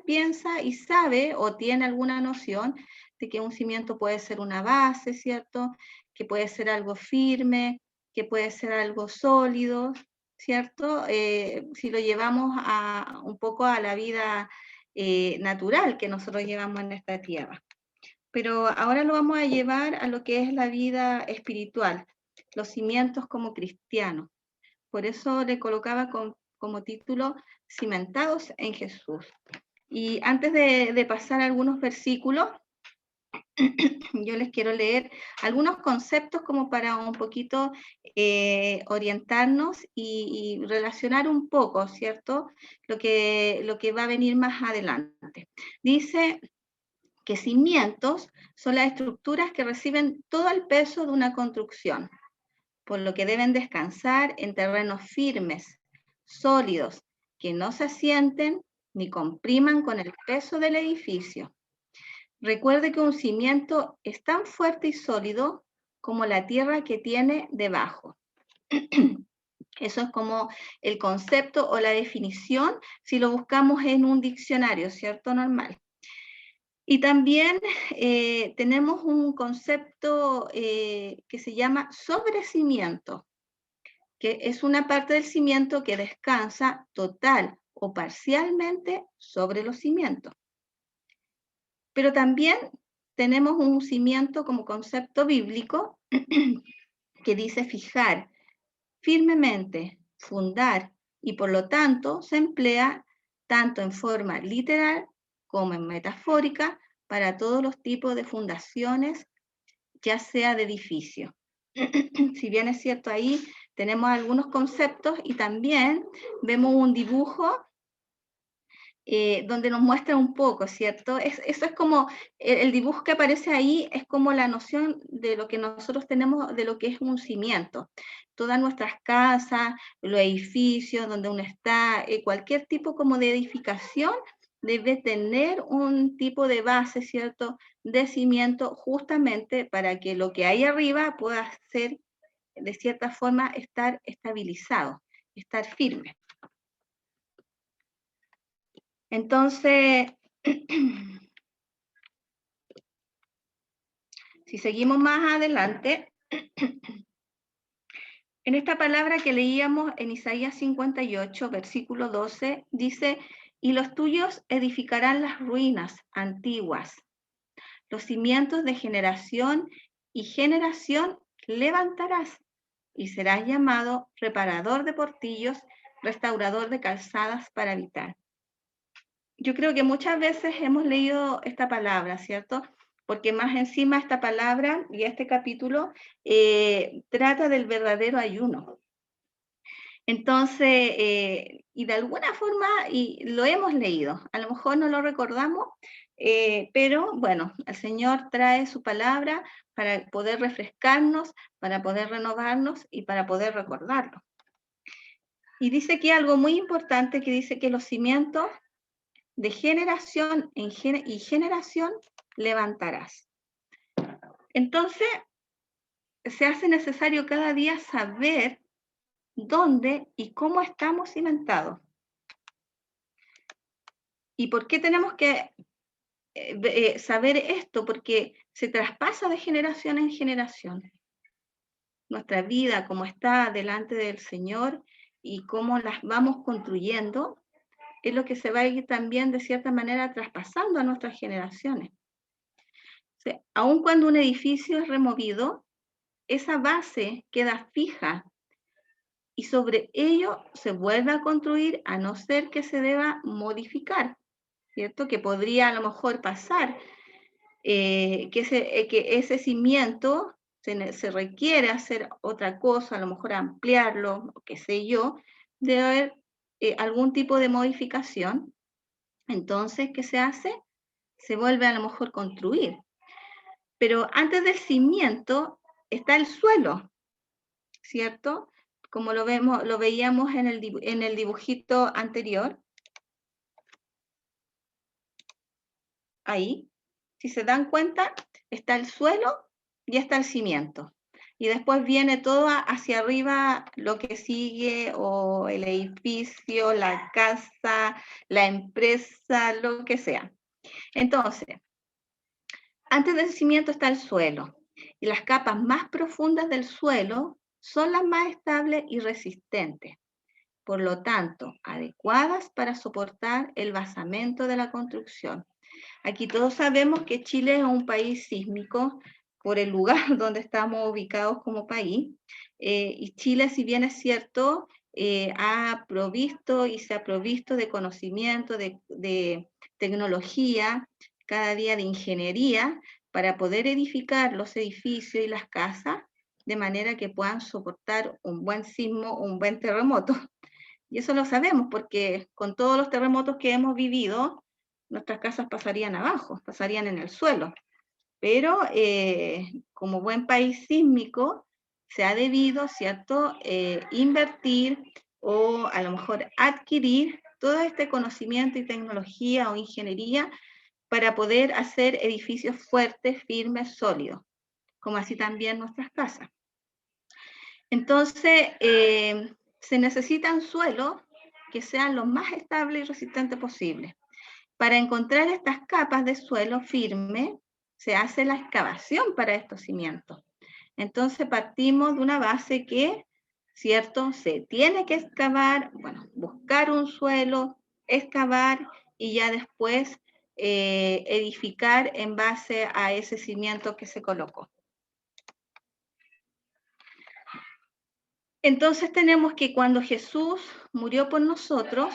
piensa y sabe o tiene alguna noción de que un cimiento puede ser una base, ¿cierto? Que puede ser algo firme, que puede ser algo sólido, ¿cierto? Si lo llevamos un poco a la vida natural que nosotros llevamos en esta tierra. Pero ahora lo vamos a llevar a lo que es la vida espiritual, los cimientos como cristianos. Por eso le colocaba como título Cimentados en Jesús. Y antes de pasar a algunos versículos, yo les quiero leer algunos conceptos como para un poquito orientarnos y relacionar un poco, ¿cierto? Lo que va a venir más adelante. Dice que cimientos son las estructuras que reciben todo el peso de una construcción, por lo que deben descansar en terrenos firmes, sólidos, que no se asienten ni compriman con el peso del edificio. Recuerde que un cimiento es tan fuerte y sólido como la tierra que tiene debajo. Eso es como el concepto o la definición si lo buscamos en un diccionario, ¿cierto? Normal. Y también tenemos un concepto que se llama sobrecimiento, que es una parte del cimiento que descansa total o parcialmente sobre los cimientos. Pero también tenemos un cimiento como concepto bíblico que dice fijar firmemente, fundar, y por lo tanto se emplea tanto en forma literal como en metafórica para todos los tipos de fundaciones, ya sea de edificio. Si bien es cierto, ahí tenemos algunos conceptos y también vemos un dibujo donde nos muestra un poco, ¿cierto? Eso es como, el dibujo que aparece ahí es como la noción de lo que nosotros tenemos de lo que es un cimiento. Todas nuestras casas, los edificios donde uno está, cualquier tipo como de edificación debe tener un tipo de base, ¿cierto? De cimiento justamente para que lo que hay arriba pueda ser, de cierta forma, estar estabilizado, estar firme. Entonces, si seguimos más adelante, en esta palabra que leíamos en Isaías 58, versículo 12, dice, y los tuyos edificarán las ruinas antiguas, los cimientos de generación y generación levantarás, y serás llamado reparador de portillos, restaurador de calzadas para habitar. Yo creo que muchas veces hemos leído esta palabra, ¿cierto? Porque más encima esta palabra y este capítulo trata del verdadero ayuno. Entonces, y de alguna forma y lo hemos leído, a lo mejor no lo recordamos, pero bueno, el Señor trae su palabra para poder refrescarnos, para poder renovarnos y para poder recordarlo. Y dice que algo muy importante, que dice que los cimientos de generación y generación levantarás. Entonces, se hace necesario cada día saber dónde y cómo estamos cimentados. ¿Y por qué tenemos que saber esto? Porque se traspasa de generación en generación. Nuestra vida, cómo está delante del Señor y cómo las vamos construyendo, es lo que se va a ir también de cierta manera traspasando a nuestras generaciones. O sea, aun cuando un edificio es removido, esa base queda fija y sobre ello se vuelve a construir, a no ser que se deba modificar, ¿cierto? Que podría a lo mejor pasar, que ese cimiento se requiere hacer otra cosa, a lo mejor ampliarlo, qué sé yo, debe haber algún tipo de modificación. Entonces, ¿qué se hace? Se vuelve a lo mejor construir. Pero antes del cimiento está el suelo, ¿cierto? Como lo veíamos en el dibujito anterior. Ahí, si se dan cuenta, está el suelo y está el cimiento. y después viene todo hacia arriba lo que sigue, o el edificio, la casa, la empresa, lo que sea. Entonces, antes del cimiento está el suelo, y las capas más profundas del suelo son las más estables y resistentes, por lo tanto, adecuadas para soportar el basamento de la construcción. Aquí todos sabemos que Chile es un país sísmico por el lugar donde estamos ubicados como país, y Chile, si bien es cierto, ha provisto y se ha provisto de conocimiento, de tecnología, cada día de ingeniería, para poder edificar los edificios y las casas de manera que puedan soportar un buen sismo, un buen terremoto. Y eso lo sabemos porque con todos los terremotos que hemos vivido, nuestras casas pasarían abajo, pasarían en el suelo. Pero como buen país sísmico, se ha debido, ¿cierto?, invertir o a lo mejor adquirir todo este conocimiento y tecnología o ingeniería para poder hacer edificios fuertes, firmes, sólidos, como así también nuestras casas. Entonces, se necesitan suelos que sean lo más estables y resistentes posible. Para encontrar estas capas de suelo firme, se hace la excavación para estos cimientos. Entonces, partimos de una base que, ¿cierto?, se tiene que excavar, bueno, buscar un suelo, excavar y ya después edificar en base a ese cimiento que se colocó. Entonces tenemos que cuando Jesús murió por nosotros,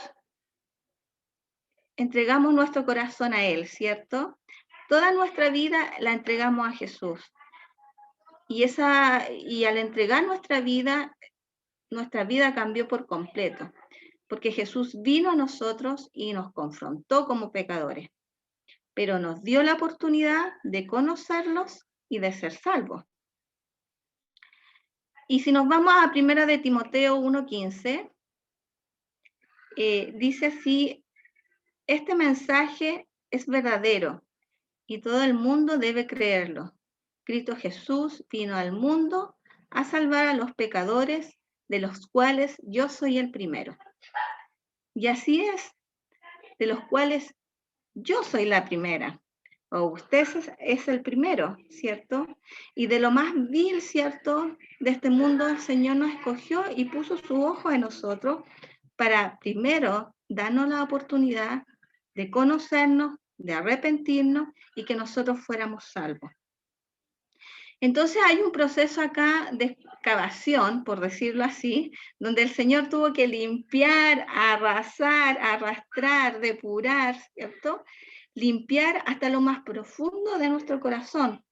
entregamos nuestro corazón a Él, ¿cierto? Toda nuestra vida la entregamos a Jesús. Y al entregar nuestra vida cambió por completo, porque Jesús vino a nosotros y nos confrontó como pecadores, pero nos dio la oportunidad de conocerlos y de ser salvos. Y si nos vamos a 1 de Timoteo 1:15, dice así: este mensaje es verdadero y todo el mundo debe creerlo. Cristo Jesús vino al mundo a salvar a los pecadores, de los cuales yo soy el primero. Y así es, de los cuales yo soy la primera, o usted es el primero, ¿cierto? Y de lo más vil, ¿cierto?, de este mundo, el Señor nos escogió y puso su ojo en nosotros para primero darnos la oportunidad de conocernos, de arrepentirnos y que nosotros fuéramos salvos. Entonces hay un proceso acá de excavación, por decirlo así, donde el Señor tuvo que limpiar, arrasar, arrastrar, depurar, ¿cierto? Limpiar hasta lo más profundo de nuestro corazón.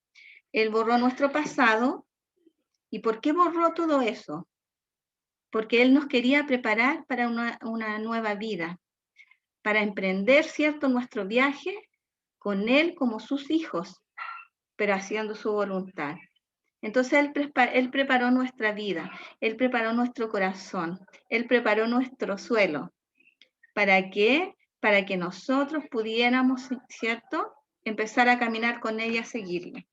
Él borró nuestro pasado. ¿Y por qué borró todo eso? Porque Él nos quería preparar para una nueva vida, para emprender, ¿cierto?, nuestro viaje con Él como sus hijos, pero haciendo su voluntad. Entonces Él preparó nuestra vida, Él preparó nuestro corazón, Él preparó nuestro suelo. ¿Para qué? Para que nosotros pudiéramos, ¿cierto?, empezar a caminar con Él y a seguirle.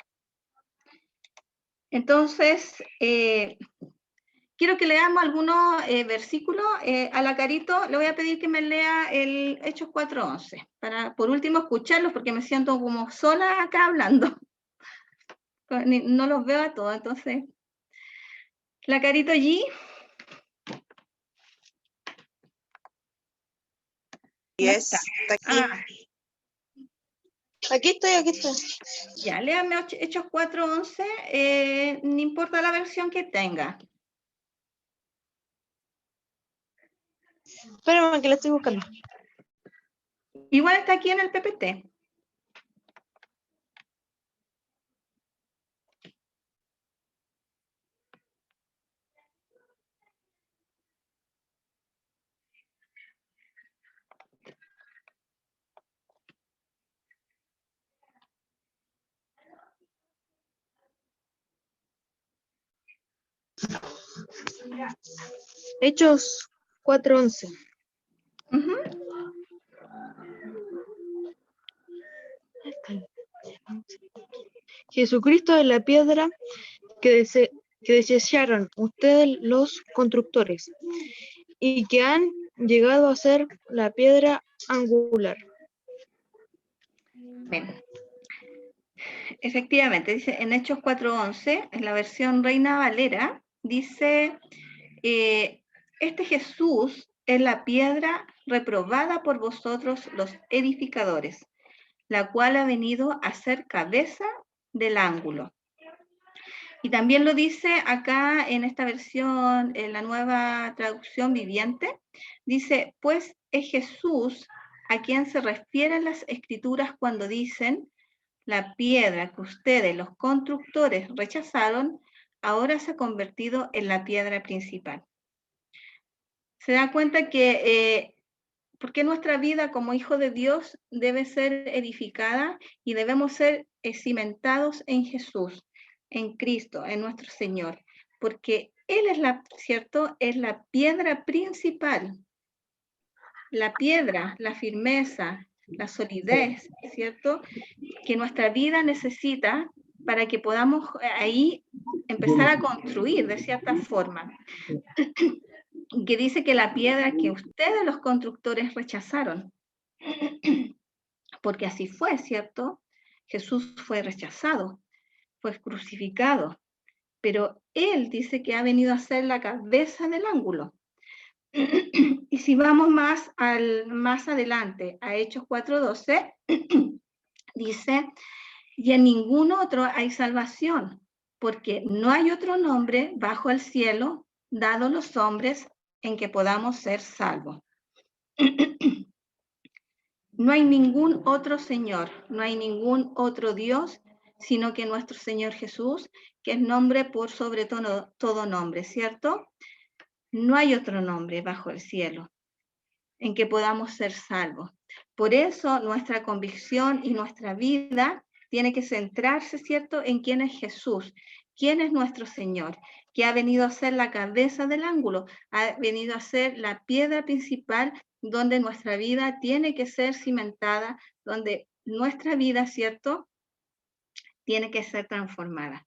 Entonces, quiero que leamos algunos versículos. A la Carito le voy a pedir que me lea el Hechos 4:11, para por último escucharlos, porque me siento como sola acá hablando. No los veo a todos, entonces. La Carito allí. Yes, está aquí. Aquí estoy. Ya, léame Hechos 4:11, no importa la versión que tenga. Espérame que la estoy buscando. Igual está aquí en el PPT. Hechos 4:11. Jesucristo es la piedra que que desecharon ustedes los constructores, y que han llegado a ser la piedra angular. Bueno, efectivamente, dice en Hechos 4:11, en la versión Reina Valera, dice, este Jesús es la piedra reprobada por vosotros los edificadores, la cual ha venido a ser cabeza del ángulo. Y también lo dice acá en esta versión, en la nueva traducción viviente, dice, pues es Jesús a quien se refieren las escrituras cuando dicen, la piedra que ustedes, los constructores, rechazaron, ahora se ha convertido en la piedra principal. Se da cuenta que porque nuestra vida como hijos de Dios debe ser edificada y debemos ser cimentados en Jesús, en Cristo, en nuestro Señor, porque Él es ¿cierto? Es la piedra principal, la piedra, la firmeza, la solidez, ¿cierto? Que nuestra vida necesita para que podamos ahí empezar a construir de cierta forma. Que dice que la piedra que ustedes los constructores rechazaron, porque así fue, ¿cierto? Jesús fue rechazado, fue crucificado, pero Él dice que ha venido a ser la cabeza del ángulo. Y si vamos más adelante, a Hechos 4:12, dice, y en ningún otro hay salvación, porque no hay otro nombre bajo el cielo dado a los hombres en que podamos ser salvos. No hay ningún otro Señor, no hay ningún otro Dios, sino que nuestro Señor Jesús, que es nombre por sobre todo nombre, ¿cierto? No hay otro nombre bajo el cielo en que podamos ser salvos. Por eso nuestra convicción y nuestra vida tiene que centrarse, ¿cierto?, en quién es Jesús, quién es nuestro Señor, que ha venido a ser la cabeza del ángulo, ha venido a ser la piedra principal donde nuestra vida tiene que ser cimentada, donde nuestra vida, ¿cierto?, tiene que ser transformada.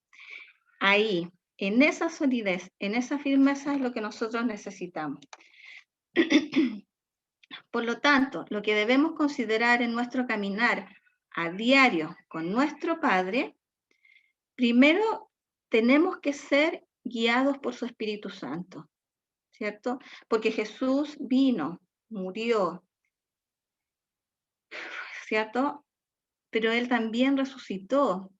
Ahí, en esa solidez, en esa firmeza es lo que nosotros necesitamos. Por lo tanto, lo que debemos considerar en nuestro caminar a diario con nuestro Padre, primero tenemos que ser guiados por su Espíritu Santo, ¿cierto? Porque Jesús vino, murió, ¿cierto? Pero Él también resucitó,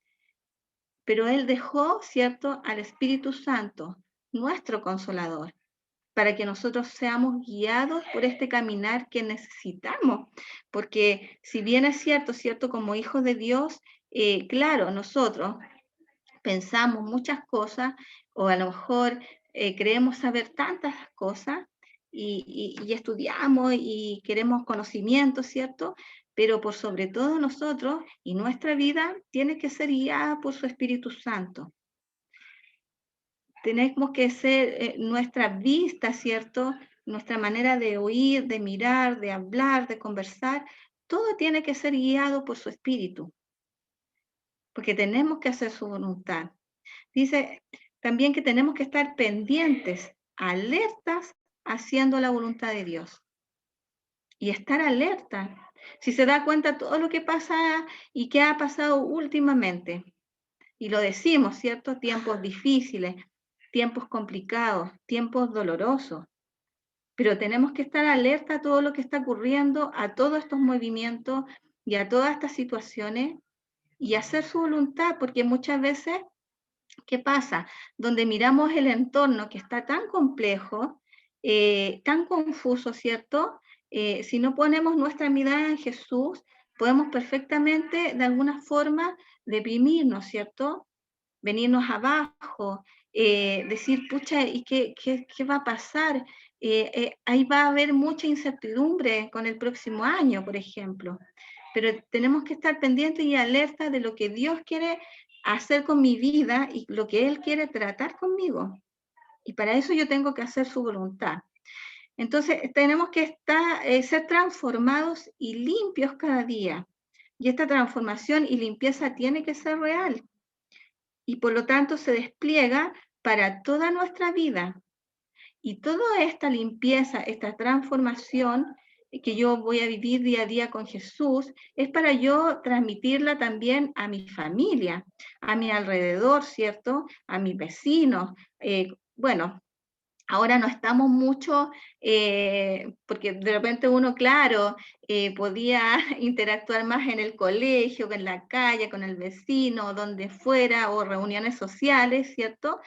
pero Él dejó, ¿cierto?, al Espíritu Santo, nuestro Consolador, para que nosotros seamos guiados por este caminar que necesitamos. Porque si bien es cierto, como hijos de Dios, claro, nosotros pensamos muchas cosas, o a lo mejor creemos saber tantas cosas, y estudiamos y queremos conocimiento, ¿cierto? Pero por sobre todo nosotros y nuestra vida tiene que ser guiada por su Espíritu Santo. Tenemos que ser nuestra vista, ¿cierto? Nuestra manera de oír, de mirar, de hablar, de conversar, todo tiene que ser guiado por su Espíritu, porque tenemos que hacer su voluntad. Dice también que tenemos que estar pendientes, alertas, haciendo la voluntad de Dios. Y estar alerta. Si se da cuenta todo lo que pasa y que ha pasado últimamente, y lo decimos, ¿cierto? Tiempos difíciles, tiempos complicados, tiempos dolorosos, pero tenemos que estar alerta a todo lo que está ocurriendo, a todos estos movimientos y a todas estas situaciones, y hacer su voluntad, porque muchas veces, ¿qué pasa? Donde miramos el entorno que está tan complejo, tan confuso, ¿cierto? Si no ponemos nuestra mirada en Jesús, podemos perfectamente, de alguna forma, deprimirnos, ¿cierto? Venirnos abajo, decir, pucha, ¿y qué va a pasar? Ahí va a haber mucha incertidumbre con el próximo año, por ejemplo. Pero tenemos que estar pendientes y alertas de lo que Dios quiere hacer con mi vida y lo que Él quiere tratar conmigo. Y para eso yo tengo que hacer su voluntad. Entonces, tenemos que ser transformados y limpios cada día. Y esta transformación y limpieza tiene que ser real. Y por lo tanto se despliega para toda nuestra vida. Y toda esta limpieza, esta transformación que yo voy a vivir día a día con Jesús, es para yo transmitirla también a mi familia, a mi alrededor, ¿cierto? A mis vecinos. Bueno, ahora no estamos mucho, porque de repente uno, claro, podía interactuar más en el colegio, en la calle, con el vecino, donde fuera, o reuniones sociales, ¿cierto?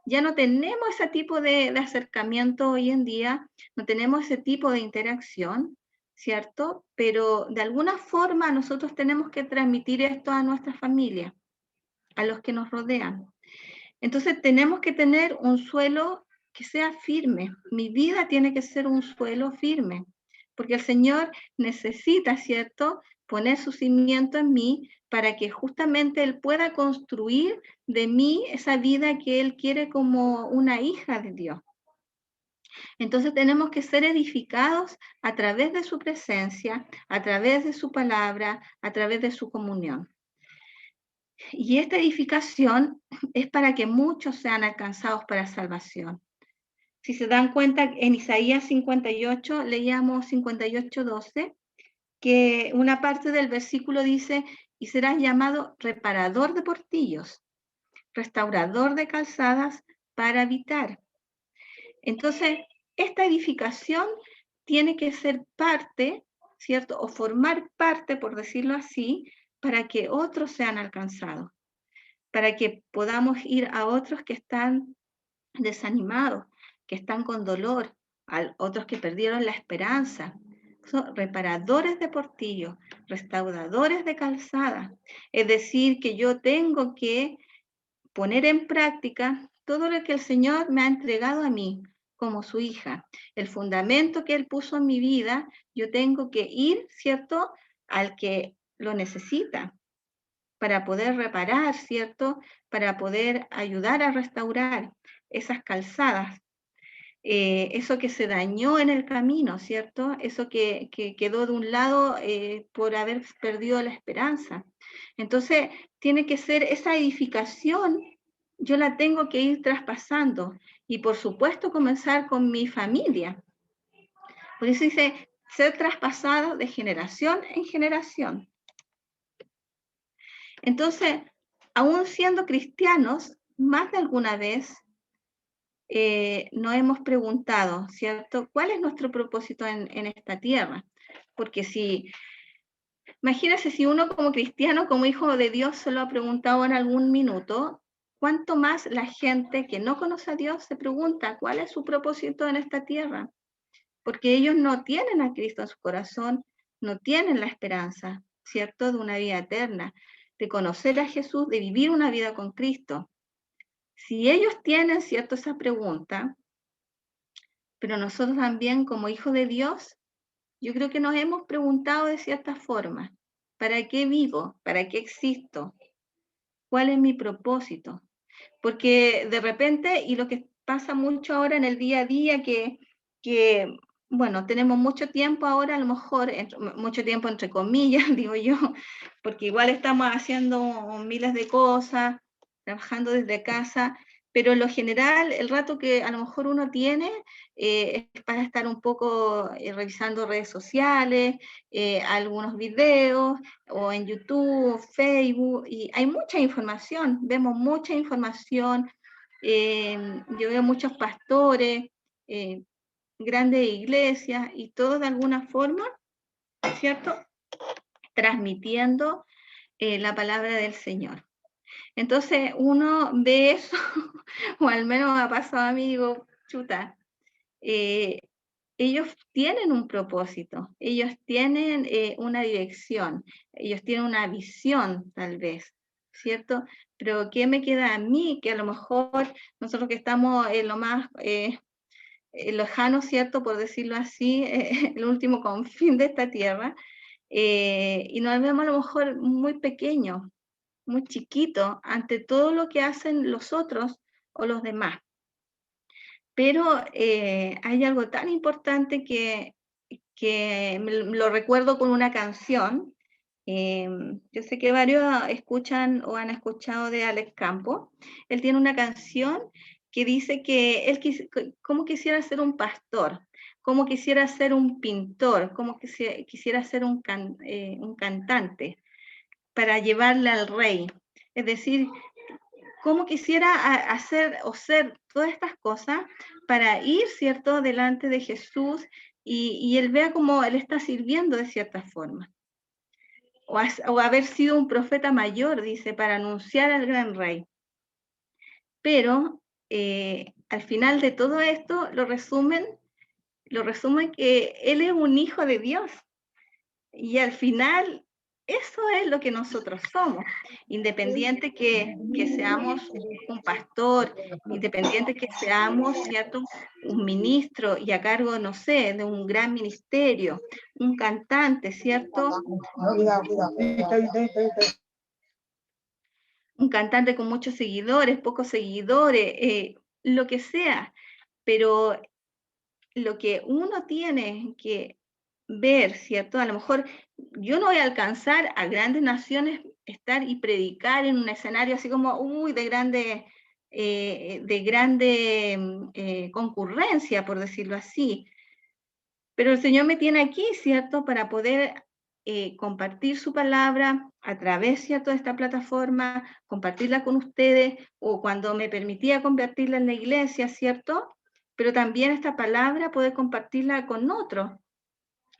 Ya no tenemos ese tipo de acercamiento hoy en día, no tenemos ese tipo de interacción, ¿cierto? Pero de alguna forma nosotros tenemos que transmitir esto a nuestra familia, a los que nos rodean. Entonces tenemos que tener un suelo que sea firme. Mi vida tiene que ser un suelo firme, porque el Señor necesita, ¿cierto?, poner su cimiento en mí para que justamente Él pueda construir de mí esa vida que Él quiere como una hija de Dios. Entonces tenemos que ser edificados a través de su presencia, a través de su palabra, a través de su comunión. Y esta edificación es para que muchos sean alcanzados para salvación. Si se dan cuenta, en Isaías 58, leíamos 58:12, que una parte del versículo dice, y serás llamado reparador de portillos, restaurador de calzadas para habitar. Entonces, esta edificación tiene que ser parte, ¿cierto? O formar parte, por decirlo así, para que otros sean alcanzados, para que podamos ir a otros que están desanimados, que están con dolor, a otros que perdieron la esperanza. Son reparadores de portillos, restauradores de calzada. Es decir, que yo tengo que poner en práctica todo lo que el Señor me ha entregado a mí como su hija. El fundamento que Él puso en mi vida, yo tengo que ir, ¿cierto?, al que lo necesita para poder reparar, ¿cierto?, para poder ayudar a restaurar esas calzadas, eso que se dañó en el camino, ¿cierto? Eso que quedó de un lado por haber perdido la esperanza. Entonces, tiene que ser esa edificación, yo la tengo que ir traspasando y por supuesto comenzar con mi familia. Por eso dice, ser traspasado de generación en generación. Entonces, aún siendo cristianos, más de alguna vez nos hemos preguntado, ¿cierto? ¿Cuál es nuestro propósito en esta tierra? Porque si, imagínense si uno como cristiano, como hijo de Dios, se lo ha preguntado en algún minuto, ¿cuánto más la gente que no conoce a Dios se pregunta cuál es su propósito en esta tierra? Porque ellos no tienen a Cristo en su corazón, no tienen la esperanza, ¿cierto? De una vida eterna, de conocer a Jesús, de vivir una vida con Cristo. Si ellos tienen, ¿cierto?, esa pregunta, pero nosotros también como hijos de Dios, yo creo que nos hemos preguntado de cierta forma, ¿para qué vivo? ¿Para qué existo? ¿Cuál es mi propósito? Porque de repente, y lo que pasa mucho ahora en el día a día, que bueno, tenemos mucho tiempo ahora, a lo mejor, mucho tiempo entre comillas, digo yo, porque igual estamos haciendo miles de cosas, trabajando desde casa, pero en lo general, el rato que a lo mejor uno tiene es para estar un poco revisando redes sociales, algunos videos, o en YouTube, Facebook, y hay mucha información, vemos mucha información, yo veo muchos pastores, eh, grandes iglesias, y todos de alguna forma, ¿cierto?, transmitiendo la palabra del Señor. Entonces uno ve eso, o al menos me ha pasado a mí, digo, chuta, eh, ellos tienen un propósito, ellos tienen una dirección, ellos tienen una visión tal vez, ¿cierto? Pero ¿qué me queda a mí? Que a lo mejor nosotros que estamos en lo más lejano, ¿cierto? Por decirlo así, el último confín de esta tierra, y nos vemos a lo mejor muy pequeños, muy chiquitos ante todo lo que hacen los otros o los demás. Pero hay algo tan importante que lo recuerdo con una canción. Yo sé que varios escuchan o han escuchado de Alex Campos. Él tiene una canción que dice que él cómo quisiera ser un pastor, cómo quisiera ser un pintor, cómo quisiera ser un cantante para llevarle al rey. Es decir, cómo quisiera hacer o ser todas estas cosas para ir, ¿cierto?, delante de Jesús y él vea cómo él está sirviendo de cierta forma. O haber sido un profeta mayor, dice, para anunciar al gran rey. Pero al final de todo esto lo resumen que él es un hijo de Dios. Y al final, eso es lo que nosotros somos, independiente que seamos un pastor, independiente que seamos, ¿cierto?, un ministro y a cargo, no sé, de un gran ministerio, un cantante, ¿cierto? Un cantante con muchos seguidores, pocos seguidores, lo que sea, pero lo que uno tiene que ver, ¿cierto? A lo mejor yo no voy a alcanzar a grandes naciones estar y predicar en un escenario así como, de grande concurrencia, por decirlo así. Pero el Señor me tiene aquí, ¿cierto? Para poder compartir su palabra a través, ¿cierto?, de esta plataforma, compartirla con ustedes, o cuando me permitía compartirla en la iglesia, ¿cierto? Pero también esta palabra poder compartirla con otros,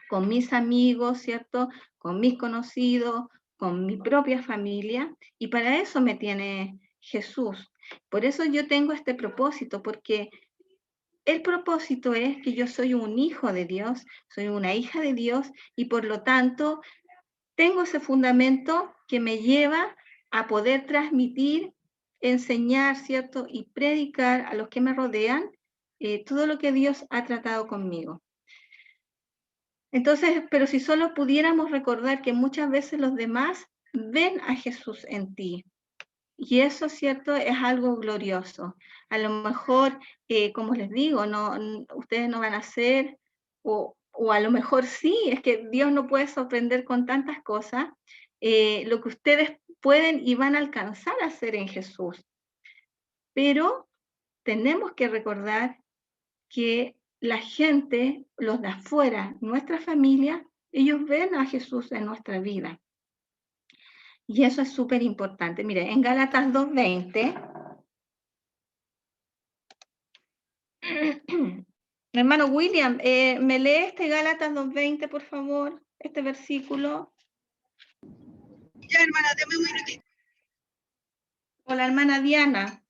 con mis amigos, ¿cierto?, con mis conocidos, con mi propia familia, y para eso me tiene Jesús. Por eso yo tengo este propósito, porque el propósito es que yo soy un hijo de Dios, soy una hija de Dios, y por lo tanto tengo ese fundamento que me lleva a poder transmitir, enseñar, ¿cierto?, y predicar a los que me rodean todo lo que Dios ha tratado conmigo. Entonces, pero si solo pudiéramos recordar que muchas veces los demás ven a Jesús en ti, y eso, ¿cierto?, es algo glorioso. A lo mejor, como les digo, ustedes no van a ser, o a lo mejor sí, es que Dios no puede sorprender con tantas cosas, lo que ustedes pueden y van a alcanzar a hacer en Jesús. Pero tenemos que recordar que la gente, los de afuera, nuestra familia, ellos ven a Jesús en nuestra vida. Y eso es súper importante. Mire, en Gálatas 2:20, mi hermano William, ¿me lee este Gálatas 2:20, por favor? Este versículo. Ya, hermana, deme un minutito. O la hermana Diana.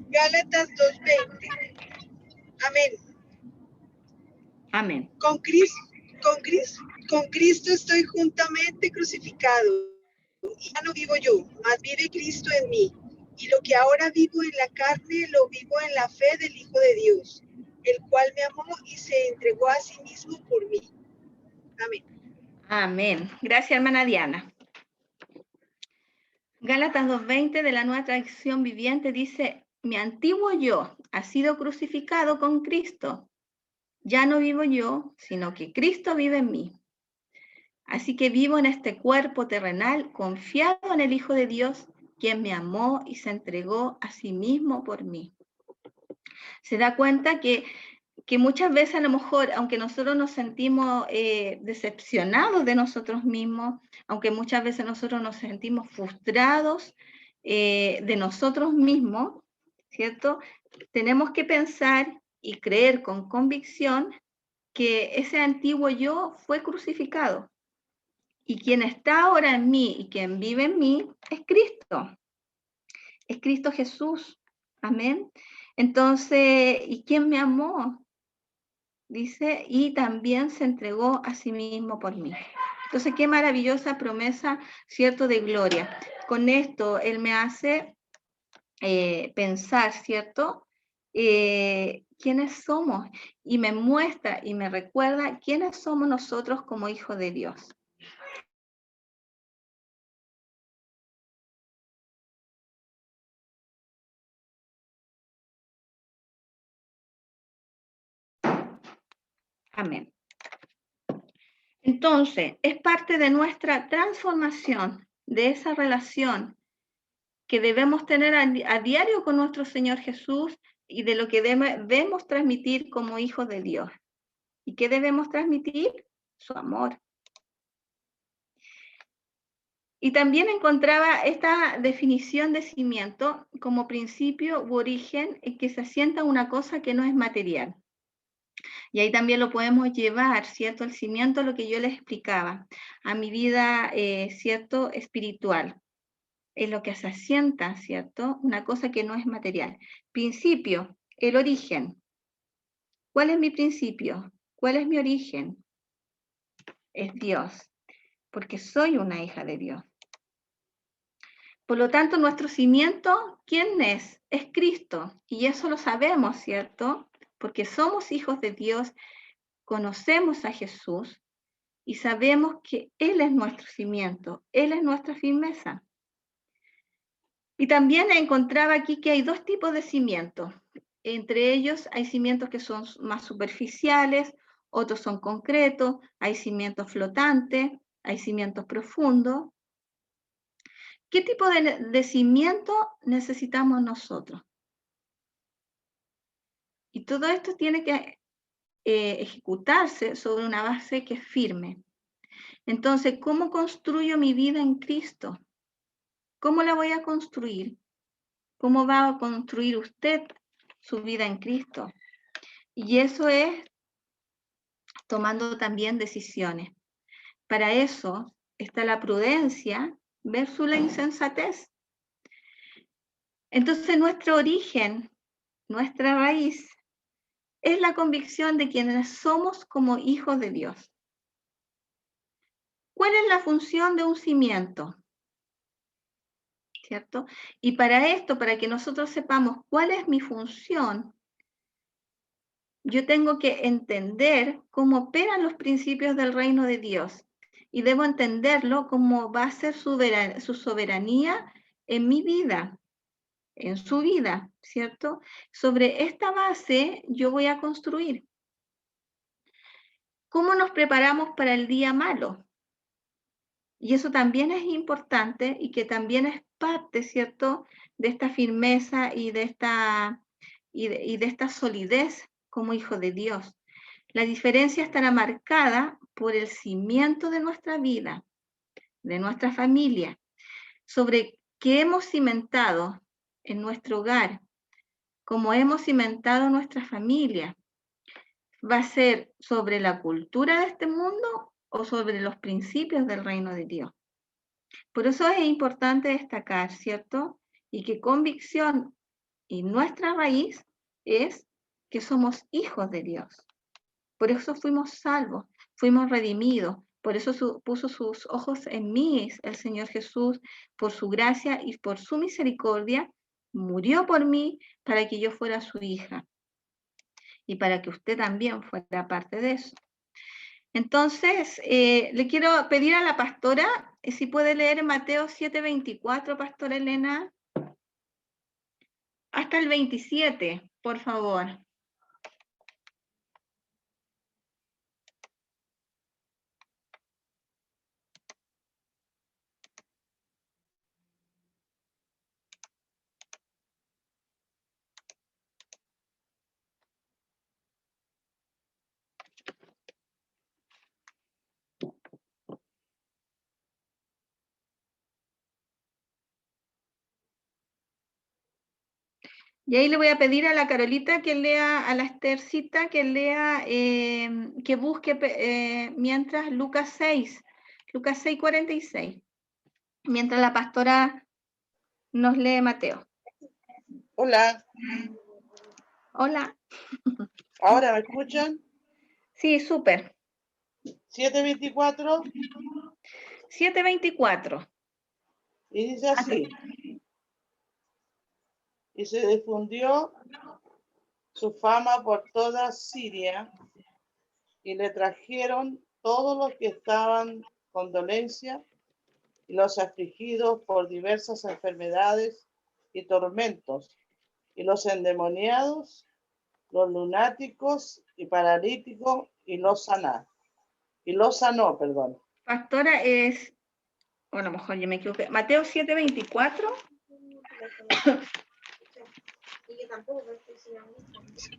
Gálatas 2:20. Amén. Amén. Con Cristo estoy juntamente crucificado. Y ya no vivo yo, mas vive Cristo en mí. Y lo que ahora vivo en la carne, lo vivo en la fe del Hijo de Dios, el cual me amó y se entregó a sí mismo por mí. Amén. Amén. Gracias, hermana Diana. Gálatas 2:20 de la Nueva Traducción Viviente dice: mi antiguo yo ha sido crucificado con Cristo. Ya no vivo yo, sino que Cristo vive en mí. Así que vivo en este cuerpo terrenal confiado en el Hijo de Dios, quien me amó y se entregó a sí mismo por mí. Se da cuenta que muchas veces a lo mejor, aunque nosotros nos sentimos decepcionados de nosotros mismos, aunque muchas veces nosotros nos sentimos frustrados de nosotros mismos, ¿cierto? Tenemos que pensar y creer con convicción que ese antiguo yo fue crucificado. Y quien está ahora en mí y quien vive en mí es Cristo. Es Cristo Jesús. Amén. Entonces, ¿y quién me amó? Dice, y también se entregó a sí mismo por mí. Entonces, qué maravillosa promesa, ¿cierto?, de gloria. Con esto, Él me hace pensar, ¿cierto?, quiénes somos, y me muestra y me recuerda quiénes somos nosotros como hijos de Dios. Amén. Entonces, es parte de nuestra transformación, de esa relación que debemos tener a diario con nuestro Señor Jesús y de lo que debemos transmitir como hijos de Dios. ¿Y qué debemos transmitir? Su amor. Y también encontraba esta definición de cimiento como principio u origen en que se asienta una cosa que no es material. Y ahí también lo podemos llevar, ¿cierto? El cimiento, lo que yo les explicaba, a mi vida, ¿cierto? Espiritual. Es lo que se asienta, ¿cierto? Una cosa que no es material. Principio, el origen. ¿Cuál es mi principio? ¿Cuál es mi origen? Es Dios, porque soy una hija de Dios. Por lo tanto, nuestro cimiento, ¿quién es? Es Cristo. Y eso lo sabemos, ¿cierto? Porque somos hijos de Dios, conocemos a Jesús y sabemos que Él es nuestro cimiento, Él es nuestra firmeza. Y también encontraba aquí que hay dos tipos de cimientos. Entre ellos hay cimientos que son más superficiales, otros son concretos, hay cimientos flotantes, hay cimientos profundos. ¿Qué tipo de cimiento necesitamos nosotros? Y todo esto tiene que ejecutarse sobre una base que es firme. Entonces, ¿cómo construyo mi vida en Cristo? ¿Cómo la voy a construir? ¿Cómo va a construir usted su vida en Cristo? Y eso es tomando también decisiones. Para eso está la prudencia versus la insensatez. Entonces, nuestro origen, nuestra raíz, es la convicción de quienes somos como hijos de Dios. ¿Cuál es la función de un cimiento? ¿Cierto? Y para esto, para que nosotros sepamos cuál es mi función, yo tengo que entender cómo operan los principios del reino de Dios. Y debo entenderlo cómo va a ser su soberanía en mi vida, en su vida, ¿cierto? Sobre esta base yo voy a construir. ¿Cómo nos preparamos para el día malo? Y eso también es importante y que también es parte, ¿cierto?, de esta firmeza y de esta solidez como hijo de Dios. La diferencia estará marcada por el cimiento de nuestra vida, de nuestra familia, sobre qué hemos cimentado en nuestro hogar, cómo hemos cimentado nuestra familia. ¿Va a ser sobre la cultura de este mundo o sobre los principios del reino de Dios? Por eso es importante destacar, ¿cierto? Y que convicción y nuestra raíz es que somos hijos de Dios. Por eso fuimos salvos, fuimos redimidos. Por eso puso sus ojos en mí, el Señor Jesús, por su gracia y por su misericordia, murió por mí para que yo fuera su hija y para que usted también fuera parte de eso. Entonces, le quiero pedir a la pastora si puede leer Mateo 7:24, pastora Elena, hasta el 27, por favor. Y ahí le voy a pedir a la Carolita que lea, a la Esthercita que lea, que busque mientras Lucas 6:46, mientras la pastora nos lee Mateo. Hola, Hola. ¿ahora me escuchan? Sí, súper. 7:24 7:24. y dice así, y se difundió su fama por toda Siria y le trajeron todos los que estaban con dolencia y los afligidos por diversas enfermedades y tormentos, y los endemoniados, los lunáticos y paralíticos, y los sanaron. y lo sanó, perdón. Pastora, es, o a lo mejor yo me equivoqué, Mateo 7:24.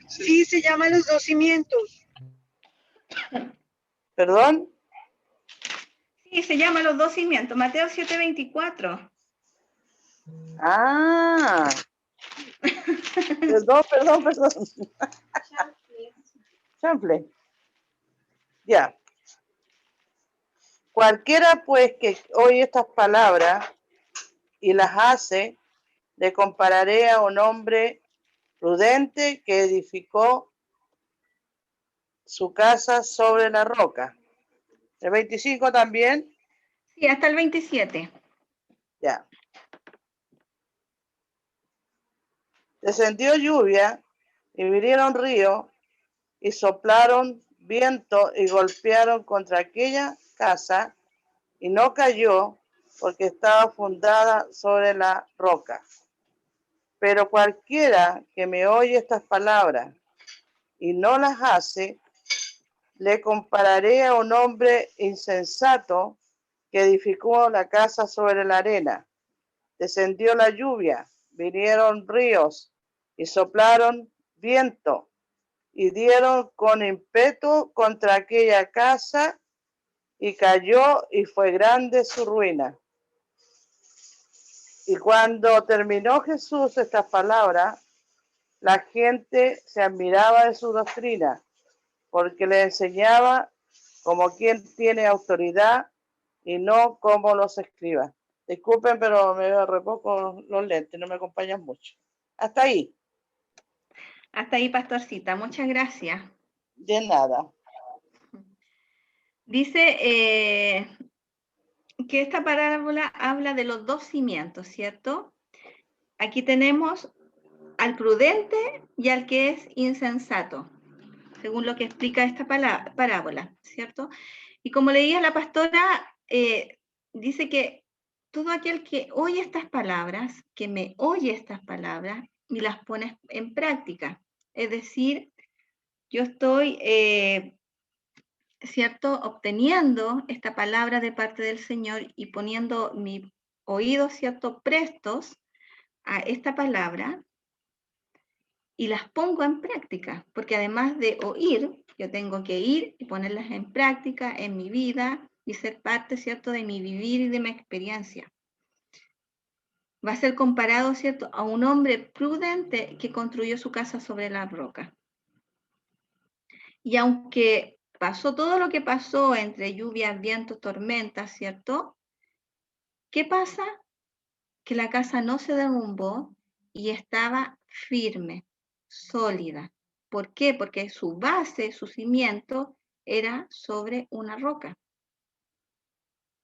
Sí, se llama los 2 cimientos. ¿Perdón? Sí, se llama los 2 cimientos, Mateo 7:24. Ah. Perdón. Chanfle. Ya. Cualquiera pues que oye estas palabras y las hace, le compararé a un hombre prudente que edificó su casa sobre la roca. El 25 también. Sí, hasta el 27. Ya. Descendió lluvia y vinieron ríos y soplaron viento y golpearon contra aquella casa y no cayó porque estaba fundada sobre la roca. Pero cualquiera que me oye estas palabras y no las hace, le compararé a un hombre insensato que edificó la casa sobre la arena. Descendió la lluvia, vinieron ríos y soplaron viento y dieron con ímpetu contra aquella casa y cayó y fue grande su ruina. Y cuando terminó Jesús estas palabras, la gente se admiraba de su doctrina, porque le enseñaba como quien tiene autoridad y no como los escribas. Disculpen, pero me veo re poco los lentes, no me acompañan mucho. Hasta ahí. Hasta ahí, pastorcita, muchas gracias. De nada. Dice que esta parábola habla de los 2 cimientos, ¿cierto? Aquí tenemos al prudente y al que es insensato, según lo que explica esta parábola, ¿cierto? Y como leía la pastora, dice que todo aquel que oye estas palabras, que me oye estas palabras y las pone en práctica, es decir, yo estoy, ¿cierto?, obteniendo esta palabra de parte del Señor y poniendo mis oídos, ¿cierto?, prestos a esta palabra y las pongo en práctica, porque además de oír, yo tengo que ir y ponerlas en práctica en mi vida y ser parte, ¿cierto?, de mi vivir y de mi experiencia. Va a ser comparado, ¿cierto?, a un hombre prudente que construyó su casa sobre la roca. Y aunque pasó todo lo que pasó entre lluvias, vientos, tormentas, ¿cierto? ¿Qué pasa? Que la casa no se derrumbó y estaba firme, sólida. ¿Por qué? Porque su base, su cimiento, era sobre una roca.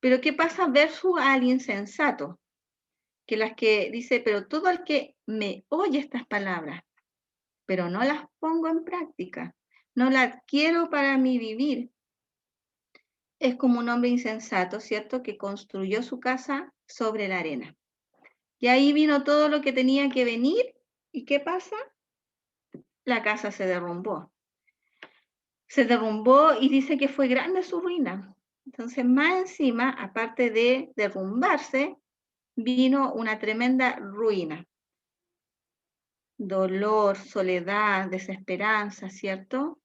Pero ¿qué pasa versus a alguien sensato? Que las que dice, pero todo el que me oye estas palabras, pero no las pongo en práctica, no las adquiero para mi vivir, es como un hombre insensato, ¿cierto? Que construyó su casa sobre la arena. Y ahí vino todo lo que tenía que venir. ¿Y qué pasa? La casa se derrumbó. Se derrumbó y dice que fue grande su ruina. Entonces, más encima, aparte de derrumbarse, vino una tremenda ruina. Dolor, soledad, desesperanza, ¿cierto?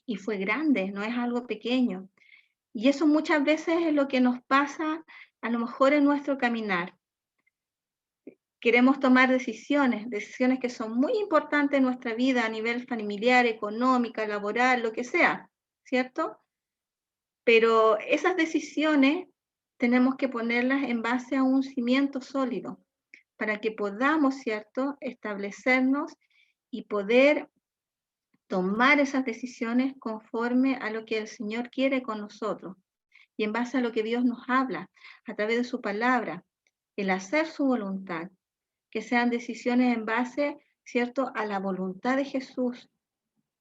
Y fue grande, no es algo pequeño. Y eso muchas veces es lo que nos pasa a lo mejor en nuestro caminar. Queremos tomar decisiones que son muy importantes en nuestra vida a nivel familiar, económica, laboral, lo que sea, ¿cierto? Pero esas decisiones tenemos que ponerlas en base a un cimiento sólido para que podamos, ¿cierto?, establecernos y poder tomar esas decisiones conforme a lo que el Señor quiere con nosotros y en base a lo que Dios nos habla a través de su palabra, el hacer su voluntad, que sean decisiones en base, ¿cierto?, a la voluntad de Jesús.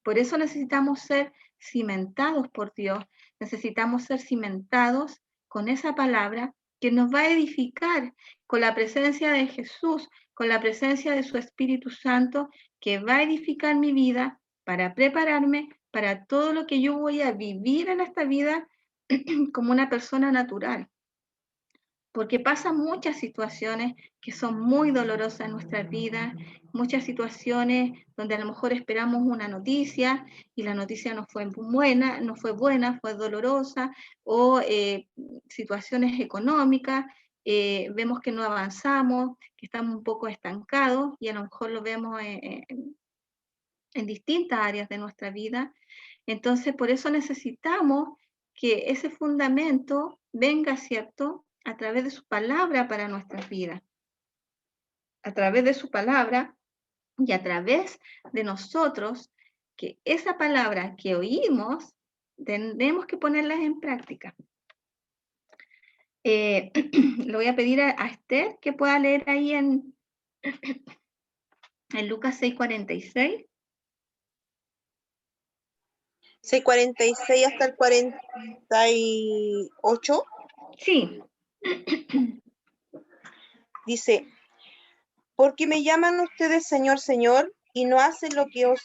Por eso necesitamos ser cimentados por Dios, necesitamos ser cimentados con esa palabra que nos va a edificar con la presencia de Jesús, con la presencia de su Espíritu Santo, que va a edificar mi vida para prepararme para todo lo que yo voy a vivir en esta vida como una persona natural. Porque pasan muchas situaciones que son muy dolorosas en nuestras vidas, muchas situaciones donde a lo mejor esperamos una noticia y la noticia no fue buena, fue dolorosa, o situaciones económicas, vemos que no avanzamos, que estamos un poco estancados y a lo mejor lo vemos en distintas áreas de nuestra vida. Entonces, por eso necesitamos que ese fundamento venga, ¿cierto?, a través de su palabra para nuestras vidas. A través de su palabra y a través de nosotros, que esa palabra que oímos, tenemos que ponerla en práctica. Le voy a pedir a Esther que pueda leer ahí en Lucas 6:46. 6:46 hasta el 48. Sí. Dice, porque me llaman ustedes Señor, Señor, y no hacen lo que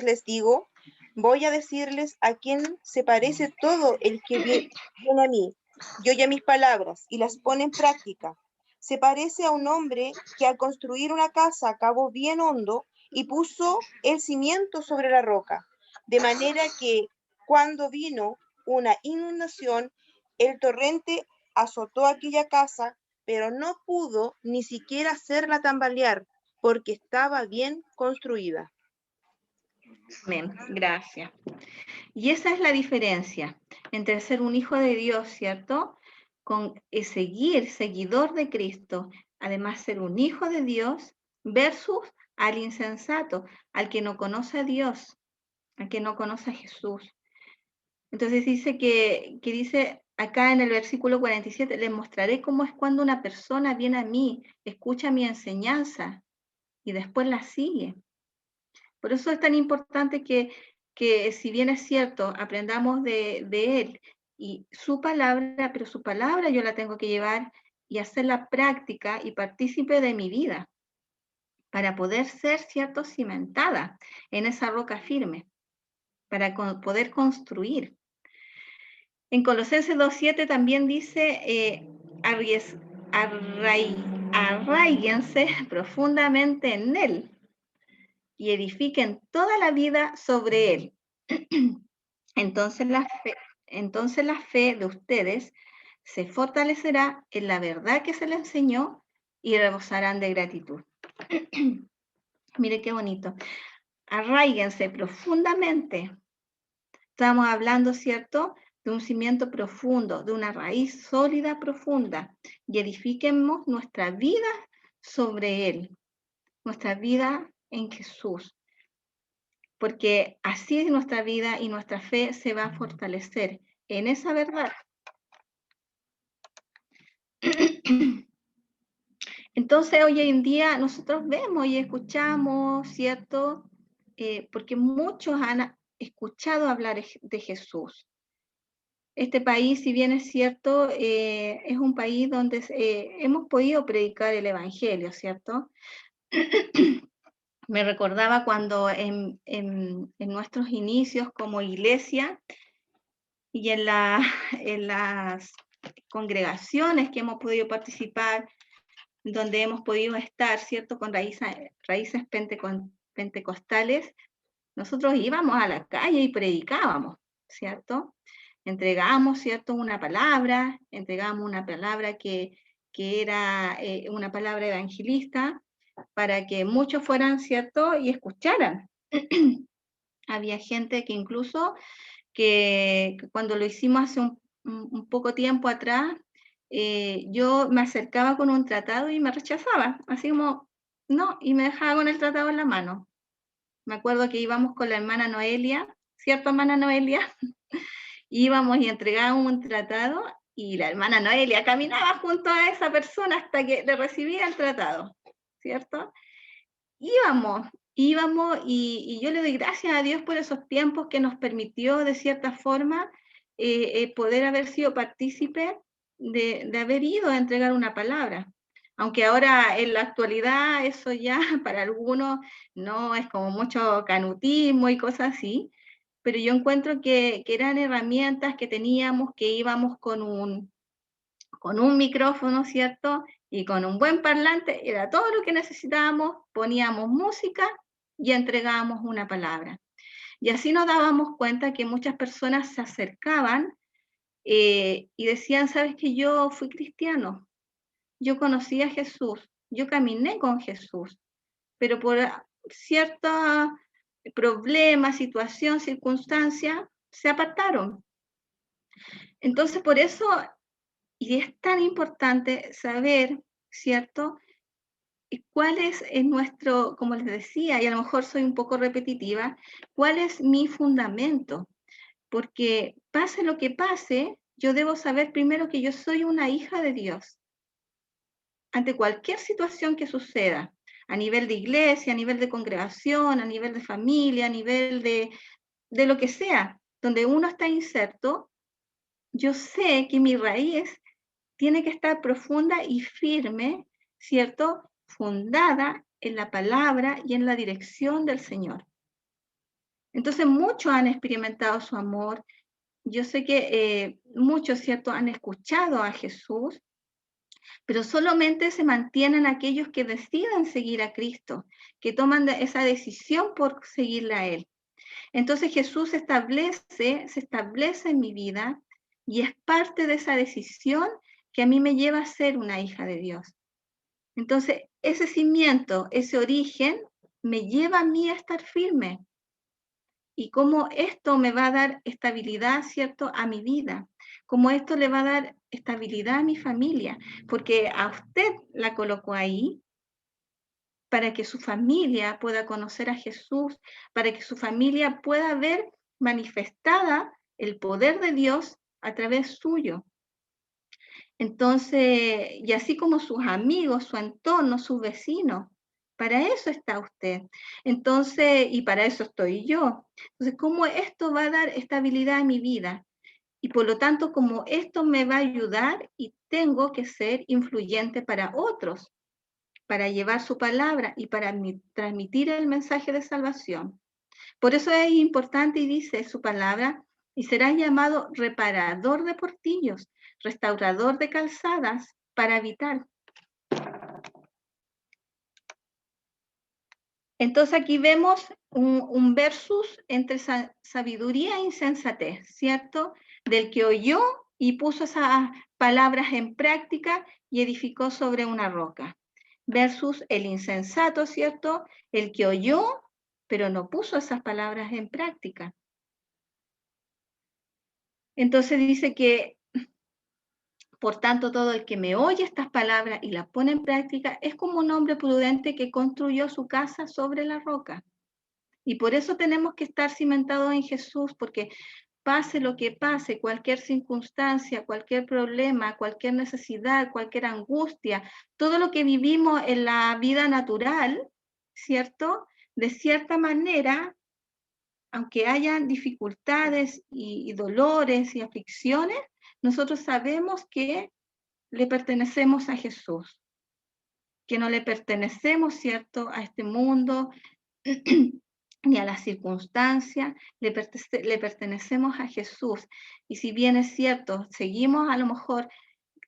les digo. Voy a decirles a quién se parece todo el que viene a mí. Yo oye mis palabras y las pone en práctica. Se parece a un hombre que al construir una casa cavó bien hondo y puso el cimiento sobre la roca, de manera que cuando vino una inundación, el torrente azotó aquella casa, pero no pudo ni siquiera hacerla tambalear, porque estaba bien construida. Amén, gracias. Y esa es la diferencia entre ser un hijo de Dios, ¿cierto? Con seguidor de Cristo, además ser un hijo de Dios, versus al insensato, al que no conoce a Dios, al que no conoce a Jesús. Entonces dice que dice acá en el versículo 47, les mostraré cómo es cuando una persona viene a mí, escucha mi enseñanza y después la sigue. Por eso es tan importante que si bien es cierto, aprendamos de Él y su palabra, pero su palabra yo la tengo que llevar y hacerla práctica y partícipe de mi vida para poder ser, cierto, cimentada en esa roca firme, para poder construir. En Colosenses 2:7 también dice, arraíguense profundamente en Él y edifiquen toda la vida sobre Él. Entonces la fe de ustedes se fortalecerá en la verdad que se les enseñó y rebosarán de gratitud. Mire qué bonito. Arraíguense profundamente. Estamos hablando, ¿cierto?, de un cimiento profundo, de una raíz sólida, profunda, y edifiquemos nuestra vida sobre Él, nuestra vida en Jesús, porque así nuestra vida y nuestra fe se va a fortalecer en esa verdad. Entonces, hoy en día nosotros vemos y escuchamos, ¿cierto? Porque muchos han escuchado hablar de Jesús. Este país, si bien es cierto, es un país donde hemos podido predicar el Evangelio, ¿cierto? Me recordaba cuando en nuestros inicios como iglesia y en las congregaciones que hemos podido participar, donde hemos podido estar, ¿cierto?, con raíces pentecostales, nosotros íbamos a la calle y predicábamos, ¿cierto? Entregábamos, ¿cierto?, una palabra, entregábamos una palabra que era una palabra evangelista para que muchos fueran, ¿cierto?, y escucharan. Había gente que incluso que cuando lo hicimos hace un poco tiempo atrás, yo me acercaba con un tratado y me rechazaba, así como, no, y me dejaba con el tratado en la mano. Me acuerdo que íbamos con la hermana Noelia, ¿cierto, hermana Noelia? Íbamos y entregábamos un tratado y la hermana Noelia caminaba junto a esa persona hasta que le recibía el tratado, ¿cierto? Íbamos y yo le doy gracias a Dios por esos tiempos que nos permitió de cierta forma poder haber sido partícipe de haber ido a entregar una palabra. Aunque ahora en la actualidad eso ya para algunos no es como mucho canutismo y cosas así, pero yo encuentro que eran herramientas que teníamos, que íbamos con un micrófono, ¿cierto? Y con un buen parlante, era todo lo que necesitábamos, poníamos música y entregábamos una palabra. Y así nos dábamos cuenta que muchas personas se acercaban y decían, ¿sabes que yo fui cristiano? Yo conocí a Jesús, yo caminé con Jesús, pero por ciertos problemas, situación, circunstancia, se apartaron. Entonces, por eso, y es tan importante saber, ¿cierto? ¿Cuál es nuestro, como les decía, y a lo mejor soy un poco repetitiva, cuál es mi fundamento? Porque pase lo que pase, yo debo saber primero que yo soy una hija de Dios. Ante cualquier situación que suceda, a nivel de iglesia, a nivel de congregación, a nivel de familia, a nivel de lo que sea, donde uno está inserto, yo sé que mi raíz tiene que estar profunda y firme, ¿cierto? Fundada en la palabra y en la dirección del Señor. Entonces muchos han experimentado su amor. Yo sé que muchos, ¿cierto?, han escuchado a Jesús, pero solamente se mantienen aquellos que deciden seguir a Cristo, que toman esa decisión por seguirle a Él. Entonces Jesús se establece en mi vida y es parte de esa decisión que a mí me lleva a ser una hija de Dios. Entonces, ese cimiento, ese origen, me lleva a mí a estar firme. Y cómo esto me va a dar estabilidad, ¿cierto?, a mi vida. Cómo esto le va a dar estabilidad a mi familia. Porque a usted la colocó ahí para que su familia pueda conocer a Jesús, para que su familia pueda ver manifestada el poder de Dios a través suyo. Entonces, y así como sus amigos, su entorno, sus vecinos, para eso está usted. Entonces, y para eso estoy yo. Entonces, ¿cómo esto va a dar estabilidad a mi vida? Y por lo tanto, como esto me va a ayudar y tengo que ser influyente para otros, para llevar su palabra y para transmitir el mensaje de salvación. Por eso es importante y dice su palabra, y será llamado reparador de portillos, restaurador de calzadas para habitar. Entonces aquí vemos un versus entre sabiduría e insensatez, ¿cierto? Del que oyó y puso esas palabras en práctica y edificó sobre una roca. Versus el insensato, ¿cierto? El que oyó, pero no puso esas palabras en práctica. Entonces dice que, por tanto, todo el que me oye estas palabras y las pone en práctica es como un hombre prudente que construyó su casa sobre la roca. Y por eso tenemos que estar cimentados en Jesús, porque pase lo que pase, cualquier circunstancia, cualquier problema, cualquier necesidad, cualquier angustia, todo lo que vivimos en la vida natural, ¿cierto? De cierta manera, aunque hayan dificultades y dolores y aflicciones, nosotros sabemos que le pertenecemos a Jesús, que no le pertenecemos, ¿cierto?, a este mundo, ni a las circunstancias, le pertenecemos a Jesús. Y si bien es cierto, seguimos a lo mejor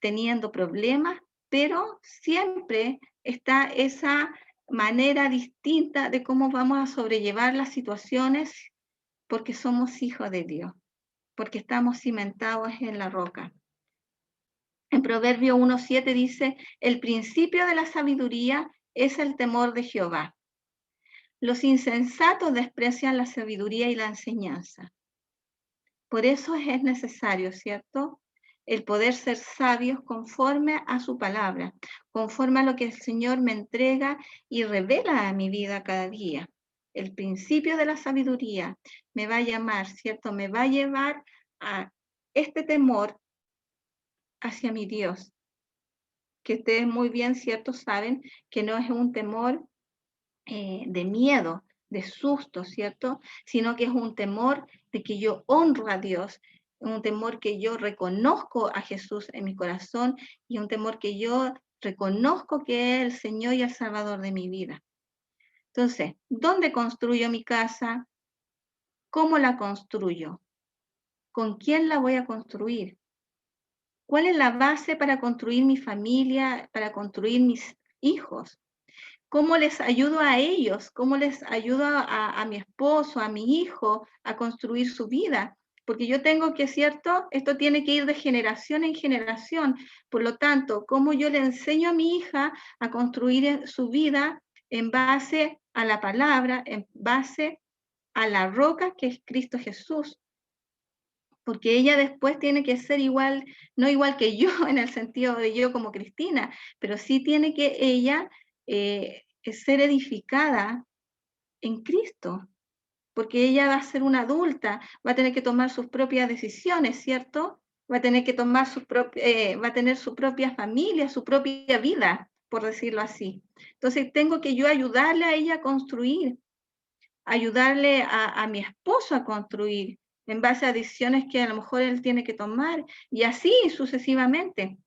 teniendo problemas, pero siempre está esa manera distinta de cómo vamos a sobrellevar las situaciones, porque somos hijos de Dios, porque estamos cimentados en la roca. En Proverbio 1:7 dice, el principio de la sabiduría es el temor de Jehová. Los insensatos desprecian la sabiduría y la enseñanza. Por eso es necesario, ¿cierto?, el poder ser sabios conforme a su palabra, conforme a lo que el Señor me entrega y revela a mi vida cada día. El principio de la sabiduría me va a llamar, ¿cierto?, me va a llevar a este temor hacia mi Dios, que ustedes muy bien, ¿cierto?, saben que no es un temor de miedo, de susto, ¿cierto?, sino que es un temor de que yo honro a Dios, un temor que yo reconozco a Jesús en mi corazón y un temor que yo reconozco que es el Señor y el Salvador de mi vida. Entonces, ¿dónde construyo mi casa? ¿cómo la construyo? ¿Con quién la voy a construir? ¿Cuál es la base para construir mi familia, para construir mis hijos? ¿Cómo les ayudo a ellos? ¿Cómo les ayudo a mi esposo, a mi hijo a construir su vida? Porque yo tengo que, ¿cierto? Esto tiene que ir de generación en generación. Por lo tanto, ¿cómo yo le enseño a mi hija a construir su vida en base a la palabra, en base a la roca que es Cristo Jesús? Porque ella después tiene que ser igual, no igual que yo en el sentido de yo como Cristina, pero sí tiene que ella ser edificada en Cristo, porque ella va a ser una adulta, va a tener que tomar sus propias decisiones, ¿cierto? Va a tener que tomar va a tener su propia familia, su propia vida, por decirlo así. Entonces tengo que yo ayudarle a ella a construir, ayudarle a mi esposo a construir en base a decisiones que a lo mejor él tiene que tomar, y así sucesivamente.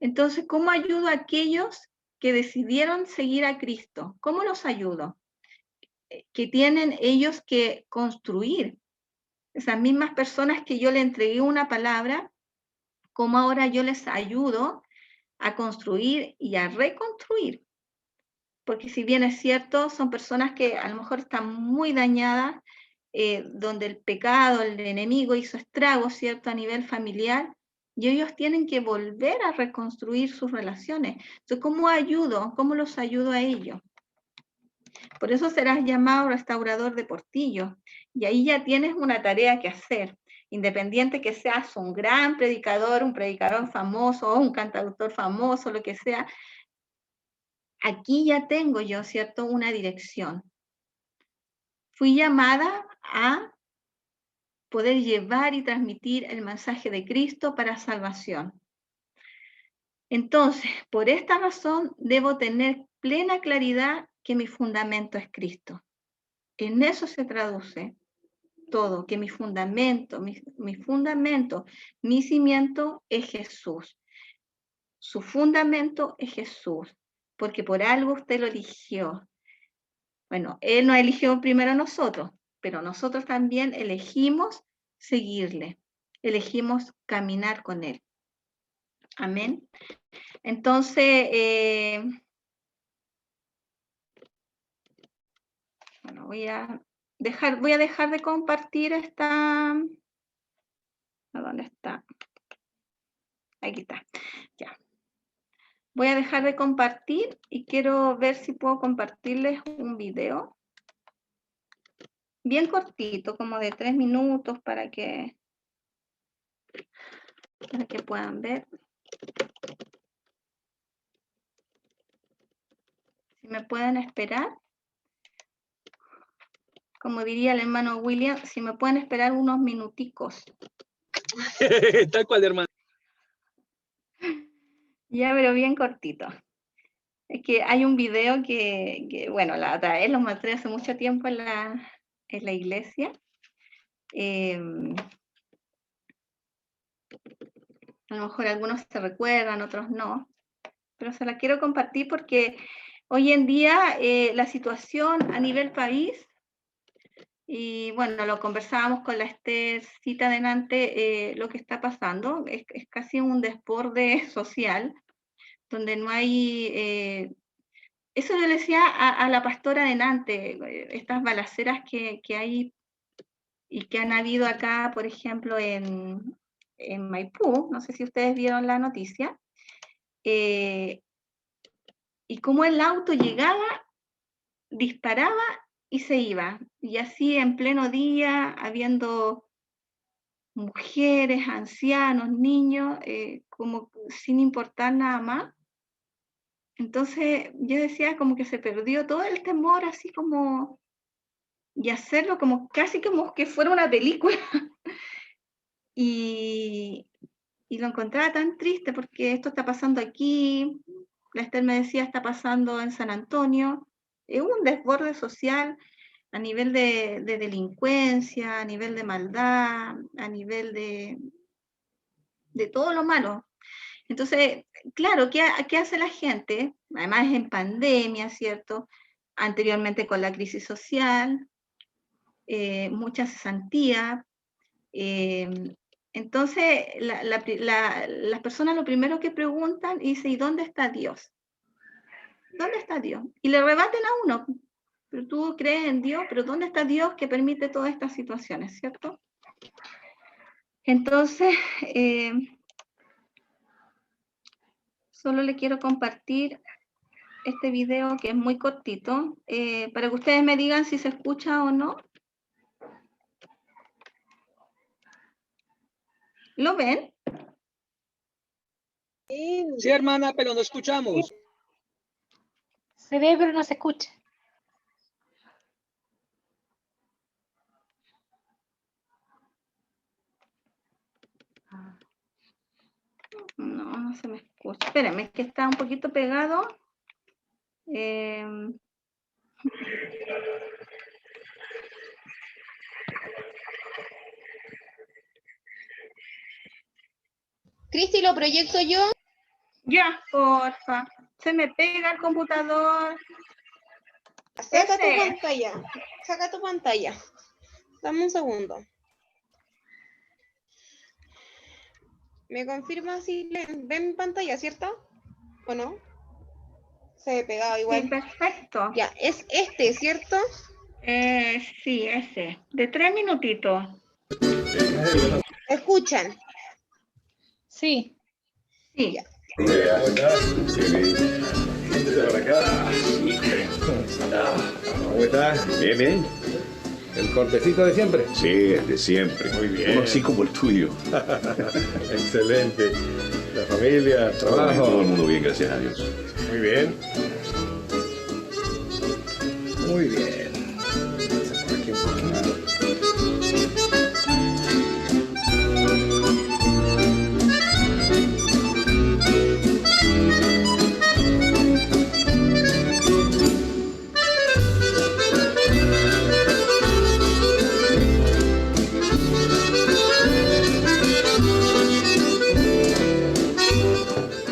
Entonces, ¿cómo ayudo a aquellos que decidieron seguir a Cristo? ¿Cómo los ayudo? Que tienen ellos que construir. Esas mismas personas que yo le entregué una palabra, ¿cómo ahora yo les ayudo a construir y a reconstruir? Porque si bien es cierto, son personas que a lo mejor están muy dañadas, donde el pecado, el enemigo hizo estragos, ¿cierto?, a nivel familiar, y ellos tienen que volver a reconstruir sus relaciones. Entonces, ¿cómo ayudo? ¿Cómo los ayudo a ellos? Por eso serás llamado restaurador de portillos, y ahí ya tienes una tarea que hacer. Independiente que seas un gran predicador, un predicador famoso, o un cantautor famoso, lo que sea, aquí ya tengo yo, ¿cierto?, una dirección. Fui llamada a poder llevar y transmitir el mensaje de Cristo para salvación. Entonces, por esta razón, debo tener plena claridad que mi fundamento es Cristo. En eso se traduce todo, que mi fundamento, mi cimiento es Jesús. Su fundamento es Jesús, porque por algo usted lo eligió. Bueno, Él nos eligió primero a nosotros, pero nosotros también elegimos seguirle, elegimos caminar con Él. Amén. Entonces, bueno, voy a dejar de compartir esta. ¿A dónde está? Aquí está. Ya. Voy a dejar de compartir y quiero ver si puedo compartirles un video bien cortito, como de 3 minutos para que puedan ver. Si me pueden esperar, como diría el hermano William, si me pueden esperar unos minuticos. Tal cual, hermano. Ya, pero bien cortito. Es que hay un video que bueno, la otra vez lo mostré hace mucho tiempo en la iglesia. A lo mejor algunos se recuerdan, otros no, pero se la quiero compartir porque hoy en día la situación a nivel país, y bueno, lo conversábamos con la Esthercita delante, lo que está pasando es casi un desborde social, donde no hay, eso yo le decía a la pastora delante, estas balaceras que hay y que han habido acá, por ejemplo, en Maipú, no sé si ustedes vieron la noticia, y cómo el auto llegaba, disparaba y se iba, y así en pleno día, habiendo mujeres, ancianos, niños, como sin importar nada más. Entonces yo decía como que se perdió todo el temor, así como, y hacerlo como casi como que fuera una película. y lo encontraba tan triste porque esto está pasando aquí, la Esther me decía, está pasando en San Antonio, es un desborde social a nivel de delincuencia, a nivel de maldad, a nivel de todo lo malo. Entonces, claro, ¿qué hace la gente? Además en pandemia, ¿cierto? Anteriormente con la crisis social, mucha cesantía. Entonces, las personas lo primero que preguntan dice, ¿y dónde está Dios? ¿Dónde está Dios? Y le rebaten a uno, pero tú crees en Dios, pero ¿dónde está Dios que permite todas estas situaciones, cierto? Entonces, solo le quiero compartir este video que es muy cortito, para que ustedes me digan si se escucha o no. ¿Lo ven? Sí, hermana, pero no escuchamos. Se ve, pero no se escucha. No, no se me escucha. Espérenme, es que está un poquito pegado. Cristi, ¿lo proyecto yo? Ya, porfa. Se me pega el computador. Saca tu Ese. pantalla. Saca tu pantalla. Dame un segundo. ¿Me confirma si ven mi pantalla, cierto? ¿O no? Se ve pegado igual. Sí, perfecto. Ya, es este, ¿cierto? Sí, ese. De 3 minutitos. ¿Escuchan? Sí. Sí. Ya. ¿Cómo estás? Bien, bien. ¿El cortecito de siempre? Sí, de siempre. Muy bien. Uno así como el tuyo. Excelente. La familia, el Todo el trabajo. mundo bien, gracias a Dios. Muy bien. Muy bien. Vamos a por aquí un poquito.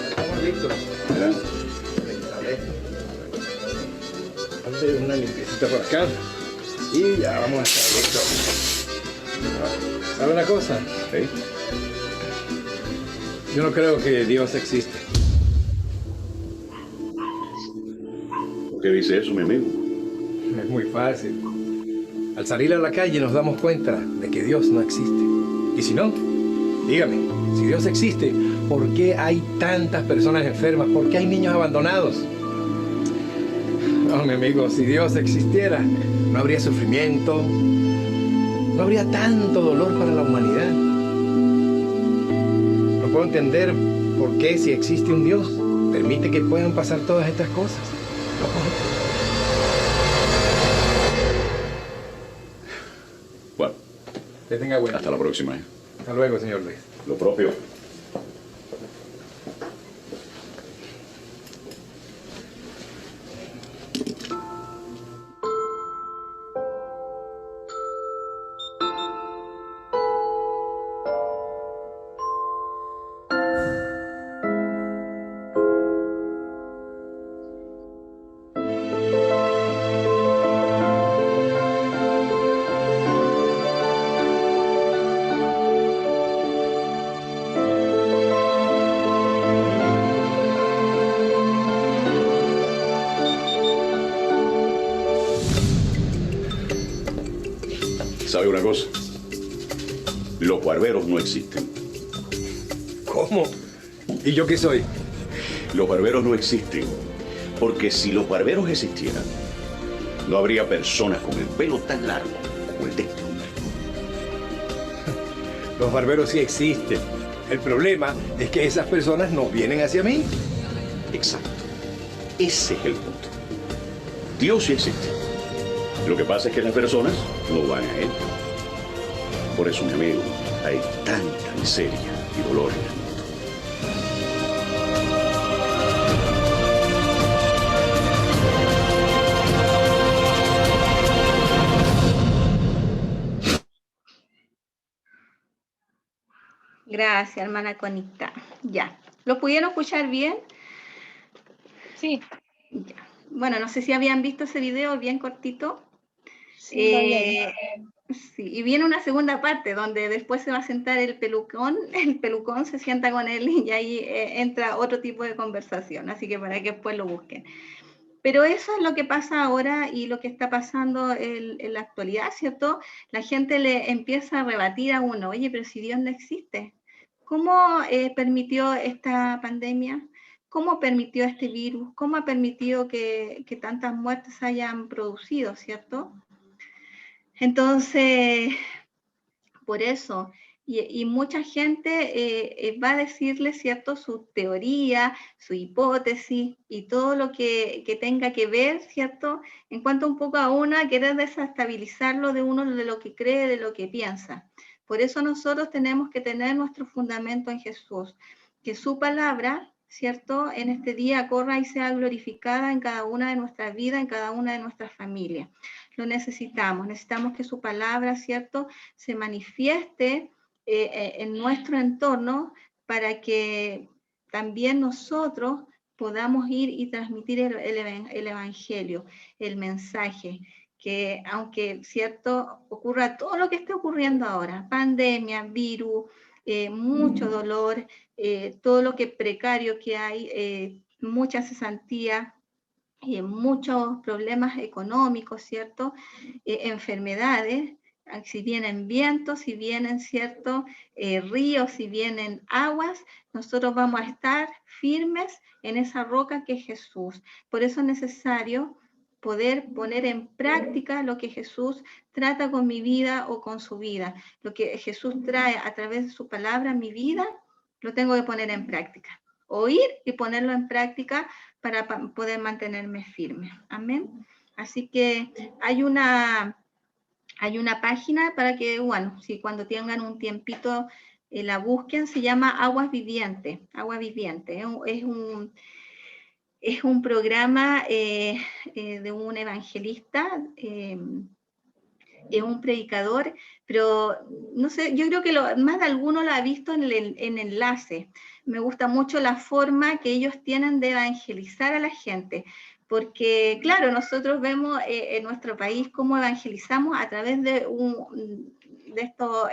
Estamos listos. Hazle una limpiecita por acá y ya vamos a estar listos. ¿Sabe una cosa? ¿Sí? Yo no creo que Dios existe. ¿Por qué dice eso, mi amigo? Es muy fácil. Al salir a la calle nos damos cuenta de que Dios no existe. Y si no, dígame, si Dios existe, ¿por qué hay tantas personas enfermas? ¿Por qué hay niños abandonados? No, mi amigo, si Dios existiera, no habría sufrimiento, no habría tanto dolor para la humanidad. No puedo entender por qué, si existe un Dios, permite que puedan pasar todas estas cosas. No puedo entender. Bueno, Que tenga buen hasta la próxima. Hasta luego, señor Luis. Lo propio. ¿Sabe una cosa? Los barberos no existen. ¿Cómo? ¿Y yo qué soy? Los barberos no existen. Porque si los barberos existieran, no habría personas con el pelo tan largo como el de este hombre. Los barberos sí existen. El problema es que esas personas no vienen hacia mí. Exacto. Ese es el punto. Dios sí existe. Lo que pasa es que las personas no van a Él. Por eso, mi amigo, hay tanta miseria y dolor en el mundo. Gracias, hermana Conita. Ya. ¿Lo pudieron escuchar bien? Sí. Ya. Bueno, no sé si habían visto ese video bien cortito. Sí, lo había visto. y viene una segunda parte donde después se va a sentar el pelucón se sienta con él y ahí entra otro tipo de conversación, así que para que después lo busquen. Pero eso es lo que pasa ahora y lo que está pasando en la actualidad, ¿cierto? La gente le empieza a rebatir a uno, oye, pero si Dios no existe, ¿cómo permitió esta pandemia? ¿Cómo permitió este virus? ¿Cómo ha permitido que tantas muertes hayan producido, ¿cierto? Entonces, por eso, y mucha gente va a decirle, ¿cierto?, su teoría, su hipótesis y todo lo que tenga que ver, ¿cierto?, en cuanto un poco a uno a querer desestabilizarlo de uno, de lo que cree, de lo que piensa. Por eso nosotros tenemos que tener nuestro fundamento en Jesús, que su palabra, ¿cierto?, en este día corra y sea glorificada en cada una de nuestras vidas, en cada una de nuestras familias. Lo necesitamos que su palabra, ¿cierto?, se manifieste en nuestro entorno para que también nosotros podamos ir y transmitir el evangelio, el mensaje, que aunque, ¿cierto?, ocurra todo lo que esté ocurriendo ahora, pandemia, virus, mucho dolor, todo lo que precario que hay, mucha cesantía, muchos problemas económicos, ¿cierto? Enfermedades, si vienen vientos, si vienen, ¿cierto? Ríos, si vienen aguas, nosotros vamos a estar firmes en esa roca que es Jesús. Por eso es necesario poder poner en práctica lo que Jesús trata con mi vida o con su vida. Lo que Jesús trae a través de su palabra a mi vida, lo tengo que poner en práctica. Oír y ponerlo en práctica para poder mantenerme firme. Amén. Así que hay una página para que, bueno, si cuando tengan un tiempito la busquen, se llama Aguas Vivientes. Agua Viviente. Es un programa de un evangelista, es un predicador, pero no sé, yo creo que más de alguno lo ha visto en enlace. Me gusta mucho la forma que ellos tienen de evangelizar a la gente, porque claro, nosotros vemos en nuestro país cómo evangelizamos a través de esto,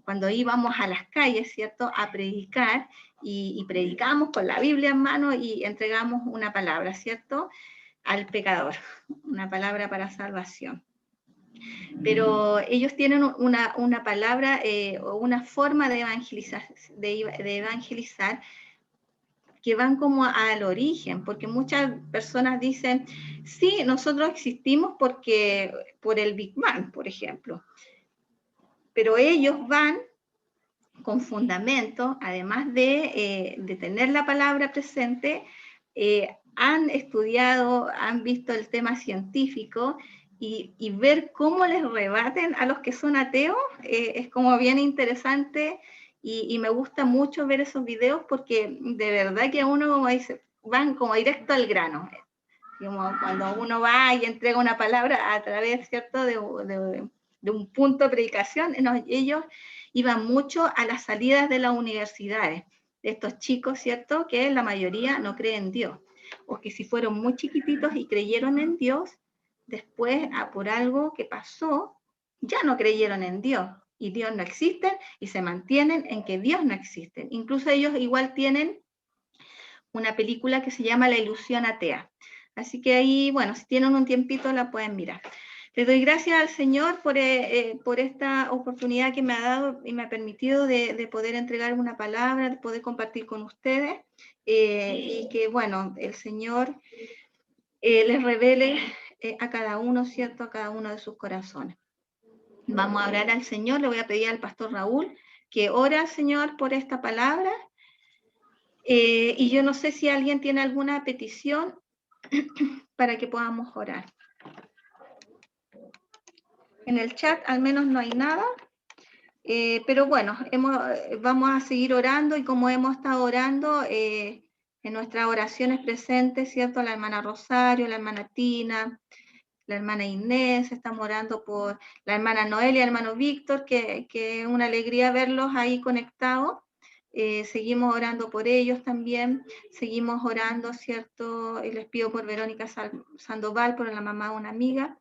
cuando íbamos a las calles, ¿cierto?, a predicar, y predicamos con la Biblia en mano y entregamos una palabra, ¿cierto?, al pecador, una palabra para salvación. Pero ellos tienen una palabra o una forma de evangelizar que van como al origen, porque muchas personas dicen, sí, nosotros existimos por el Big Bang, por ejemplo, pero ellos van con fundamento, además de tener la palabra presente, han estudiado, han visto el tema científico y ver cómo les rebaten a los que son ateos es como bien interesante y me gusta mucho ver esos videos porque de verdad que uno, como dice, van como directo al grano. Como cuando uno va y entrega una palabra a través, ¿cierto?, de un punto de predicación, ellos iban mucho a las salidas de las universidades, de estos chicos, ¿cierto?, que la mayoría no creen en Dios, o que si fueron muy chiquititos y creyeron en Dios, después, por algo que pasó, ya no creyeron en Dios, y Dios no existe, y se mantienen en que Dios no existe. Incluso ellos igual tienen una película que se llama La ilusión atea. Así que ahí, bueno, si tienen un tiempito la pueden mirar. Le doy gracias al Señor por esta oportunidad que me ha dado y me ha permitido de poder entregar una palabra, de poder compartir con ustedes, y que, bueno, el Señor les revele a cada uno, ¿cierto?, a cada uno de sus corazones. Vamos a orar al Señor, le voy a pedir al pastor Raúl que ore al Señor por esta palabra, y yo no sé si alguien tiene alguna petición para que podamos orar. En el chat al menos no hay nada, pero bueno, vamos a seguir orando y como hemos estado orando en nuestras oraciones presentes, ¿cierto? La hermana Rosario, la hermana Tina, la hermana Inés, estamos orando por la hermana Noelia y el hermano Víctor, que es una alegría verlos ahí conectados. seguimos orando por ellos también, seguimos orando, ¿cierto? Y les pido por Verónica Sandoval, por la mamá de una amiga.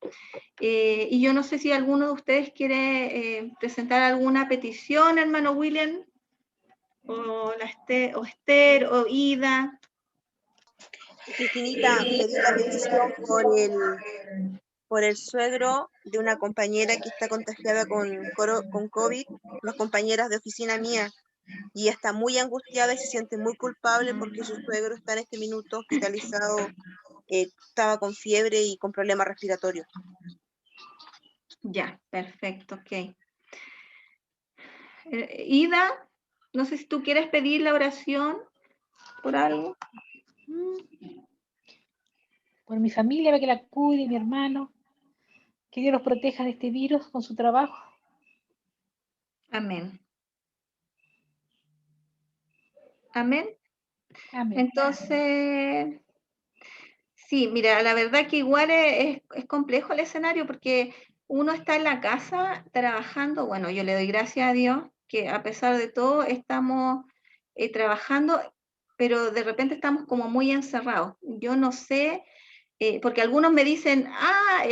Y yo no sé si alguno de ustedes quiere presentar alguna petición, hermano William, o Esther, o Ida. Cristinita, pedí la petición por el suegro de una compañera que está contagiada con COVID, unas compañeras de oficina mía, y está muy angustiada y se siente muy culpable porque su suegro está en este minuto hospitalizado, estaba con fiebre y con problemas respiratorios. Ya, perfecto, ok. Ida, no sé si tú quieres pedir la oración por algo. Por mi familia, para que la cuide, mi hermano. Que Dios los proteja de este virus con su trabajo. Amén. Amén. Amén. Entonces, sí, mira, la verdad que igual es complejo el escenario porque uno está en la casa trabajando. Bueno, yo le doy gracias a Dios que a pesar de todo estamos trabajando, pero de repente estamos como muy encerrados. Yo no sé, porque algunos me dicen,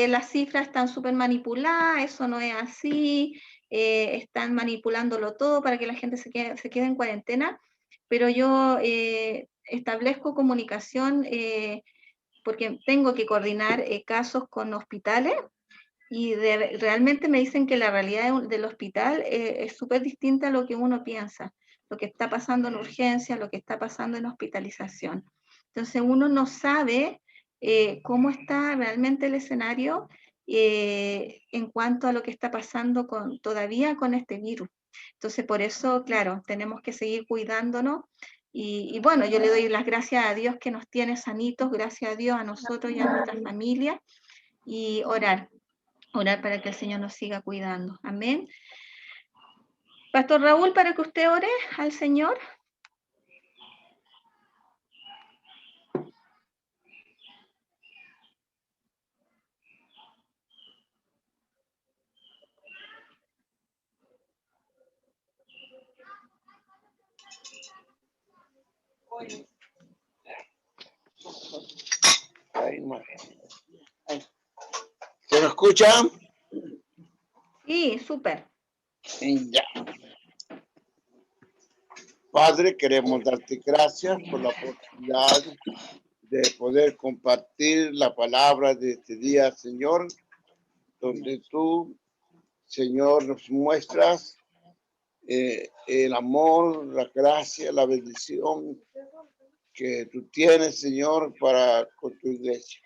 las cifras están súper manipuladas, eso no es así, están manipulándolo todo para que la gente se quede en cuarentena, pero yo establezco comunicación porque tengo que coordinar casos con hospitales y realmente me dicen que la realidad del hospital es súper distinta a lo que uno piensa, lo que está pasando en urgencia, lo que está pasando en hospitalización. Entonces uno no sabe cómo está realmente el escenario en cuanto a lo que está pasando todavía con este virus. Entonces por eso, claro, tenemos que seguir cuidándonos. Y bueno, yo le doy las gracias a Dios que nos tiene sanitos, gracias a Dios, a nosotros y a nuestra familia, y orar para que el Señor nos siga cuidando. Amén. Pastor Raúl, para que usted ore al Señor. ¿Se me escucha? Sí, súper. Ya. Padre, queremos darte gracias por la oportunidad de poder compartir la palabra de este día, Señor, donde tú, Señor, nos muestras el amor, la gracia, la bendición que tú tienes, Señor, con tu iglesia.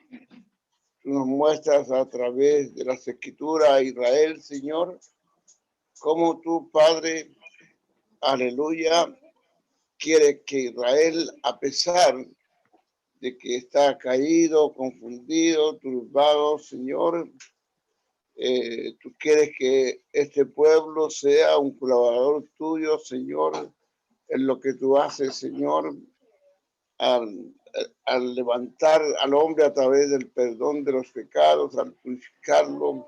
Tú nos muestras a través de las Escrituras a Israel, Señor, cómo tú, Padre, aleluya, quieres que Israel, a pesar de que está caído, confundido, turbado, Señor, tú quieres que este pueblo sea un colaborador tuyo, Señor, en lo que tú haces, Señor, al levantar al hombre a través del perdón de los pecados, al purificarlo.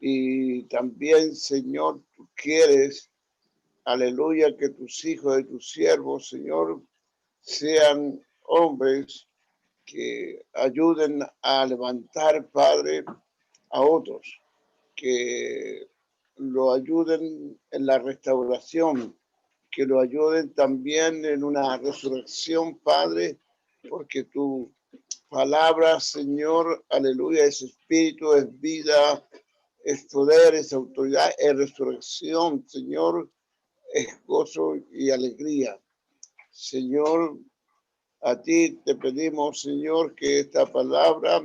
Y también, Señor, tú quieres, aleluya, que tus hijos y tus siervos, Señor, sean hombres que ayuden a levantar, Padre, a otros, que lo ayuden en la restauración, que lo ayuden también en una resurrección, Padre, porque tu palabra, Señor, aleluya, es espíritu, es vida, es poder, es autoridad, es resurrección, Señor, es gozo y alegría. Señor, a ti te pedimos, Señor, que esta palabra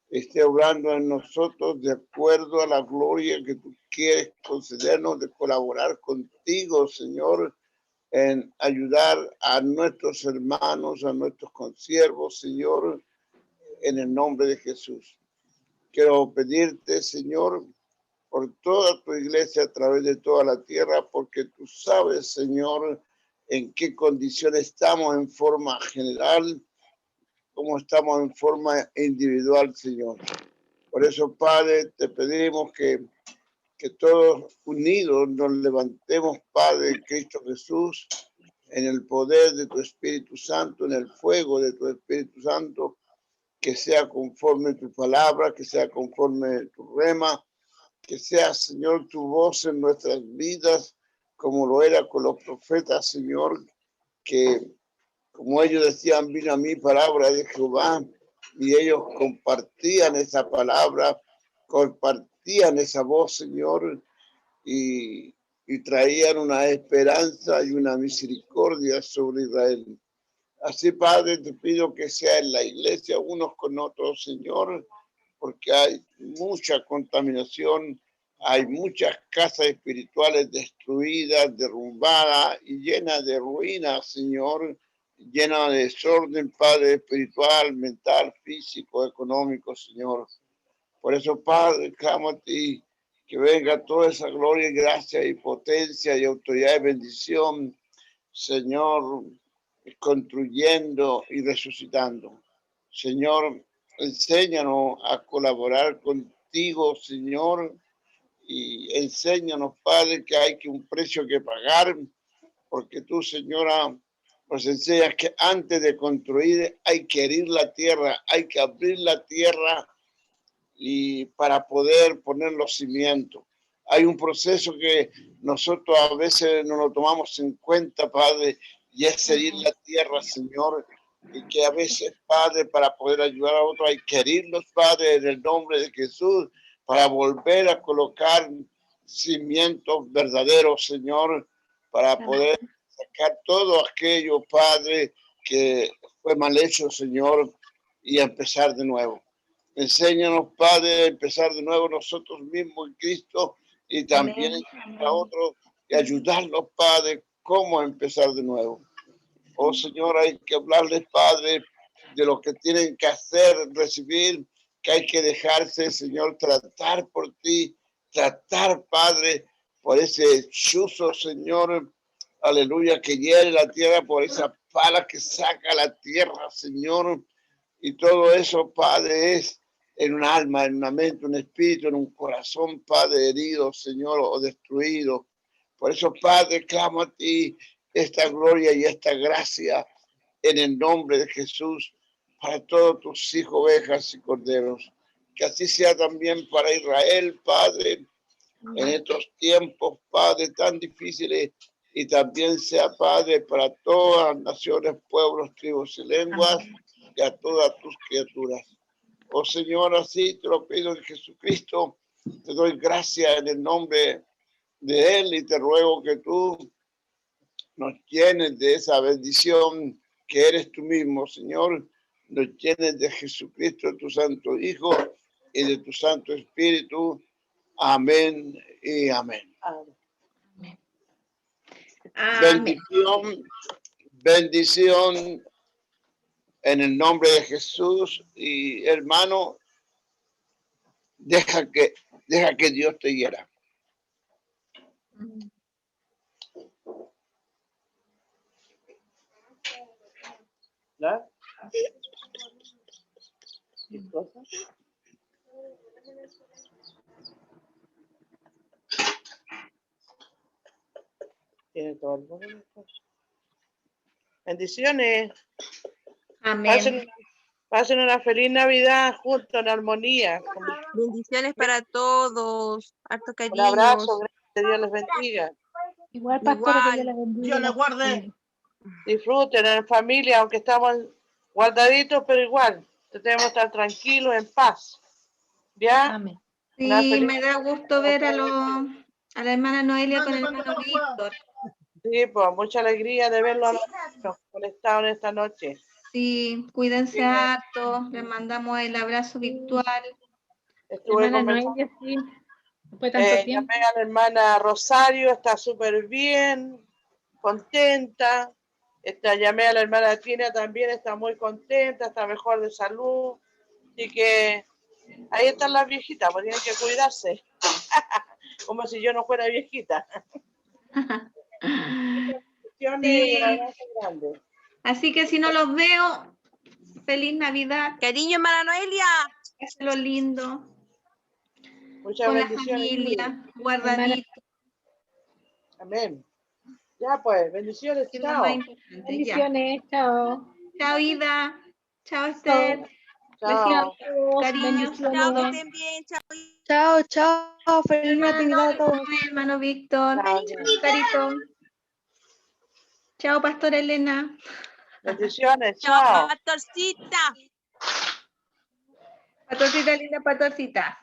esté obrando en nosotros de acuerdo a la gloria que tú quieres concedernos de colaborar contigo, Señor, en ayudar a nuestros hermanos, a nuestros consiervos, Señor, en el nombre de Jesús. Quiero pedirte, Señor, por toda tu iglesia a través de toda la tierra, porque tú sabes, Señor, en qué condiciones estamos en forma general, cómo estamos en forma individual, Señor. Por eso, Padre, te pedimos que que todos unidos nos levantemos, Padre, en Cristo Jesús, en el poder de tu Espíritu Santo, en el fuego de tu Espíritu Santo, que sea conforme tu palabra, que sea conforme tu rema, que sea, Señor, tu voz en nuestras vidas, como lo era con los profetas, Señor, que como ellos decían, vino a mí palabra de Jehová, y ellos compartían esa palabra, compartían esa voz, Señor, y traían una esperanza y una misericordia sobre Israel. Así, Padre, te pido que sea en la iglesia unos con otros, Señor, porque hay mucha contaminación, hay muchas casas espirituales destruidas, derrumbadas y llenas de ruinas, Señor, llenas de desorden, Padre, espiritual, mental, físico, económico, Señor. Por eso, Padre, clamo a ti, que venga toda esa gloria y gracia y potencia y autoridad y bendición, Señor, construyendo y resucitando. Señor, enséñanos a colaborar contigo, Señor, y enséñanos, Padre, que hay un precio que pagar, porque tú, Señora, nos enseñas que antes de construir hay que herir la tierra, hay que abrir la tierra y para poder poner los cimientos. Hay un proceso que nosotros a veces no lo tomamos en cuenta, Padre, y es herir la tierra, Señor, y que a veces, Padre, para poder ayudar a otros hay que herirlos, Padre, en el nombre de Jesús, para volver a colocar cimientos verdaderos, Señor, para poder sacar todo aquello, Padre, que fue mal hecho, Señor, y empezar de nuevo. Enséñanos, Padre, a empezar de nuevo nosotros mismos en Cristo y también a otros y ayudarlos, Padre, cómo empezar de nuevo. Oh, Señor, hay que hablarles, Padre, de lo que tienen que hacer, recibir, que hay que dejarse, Señor, tratar por ti, tratar, Padre, por ese chuzo, Señor, aleluya, que hiere la tierra, por esa pala que saca la tierra, Señor, y todo eso, Padre, es en un alma, en una mente, un espíritu, en un corazón, Padre, herido, Señor, o destruido. Por eso, Padre, clamo a ti esta gloria y esta gracia en el nombre de Jesús para todos tus hijos, ovejas y corderos. Que así sea también para Israel, Padre, en estos tiempos, Padre, tan difíciles, y también sea, Padre, para todas las naciones, pueblos, tribus y lenguas, y a todas tus criaturas. Oh Señor, así te lo pido en Jesucristo, te doy gracias en el nombre de Él y te ruego que tú nos llenes de esa bendición que eres tú mismo, Señor, nos llenes de Jesucristo, tu Santo Hijo, y de tu Santo Espíritu. Amén y amén. Amén. Bendición, bendición en el nombre de Jesús. Y hermano, deja que Dios te hiera. ¿La? ¿Qué cosa? Tiene todo el mundo. Bendiciones. Amén. Pasen una feliz Navidad juntos en armonía. Bendiciones para todos. Harto Un cariño. abrazo, que Dios les bendiga. Igual, pastora, que Dios la bendiga. Dios le guarde. Disfruten en familia, aunque estamos guardaditos, pero igual, tenemos que estar tranquilos, en paz. ¿Ya? Amén. Sí, me da gusto ver a la hermana Noelia con el hermano Víctor. Sí, pues mucha alegría de verlo a los conectados en esta noche. Sí, cuídense harto, les mandamos el abrazo virtual. Estuve Hermana conversando. Noelia, sí. Después de tanto tiempo. Llamé a la hermana Rosario, está súper bien, contenta. Llamé a la hermana Tina también, está muy contenta, está mejor de salud. Así que ahí están las viejitas, pues tienen que cuidarse. Como si yo no fuera viejita. Sí. Así que si no los veo, feliz Navidad. Cariño, hermana Noelia. Eso es lo lindo. Muchas con la bendiciones. familia, guardadito, Amén. Ya pues, bendiciones. que es lo más Chao. importante. Ya. Bendiciones, chao. Chao, Ida. Chao, Esther. Chao. Besitos, Cariños. Chao, que bendiciones. estén bien, chao. Chao, chao. Feliz Natividad a todos. Hermano Víctor. Chao. Carito. Chao, Pastora Elena. Bendiciones. Chao, Chao. pastorcita. Pastorcita linda, pastorcita.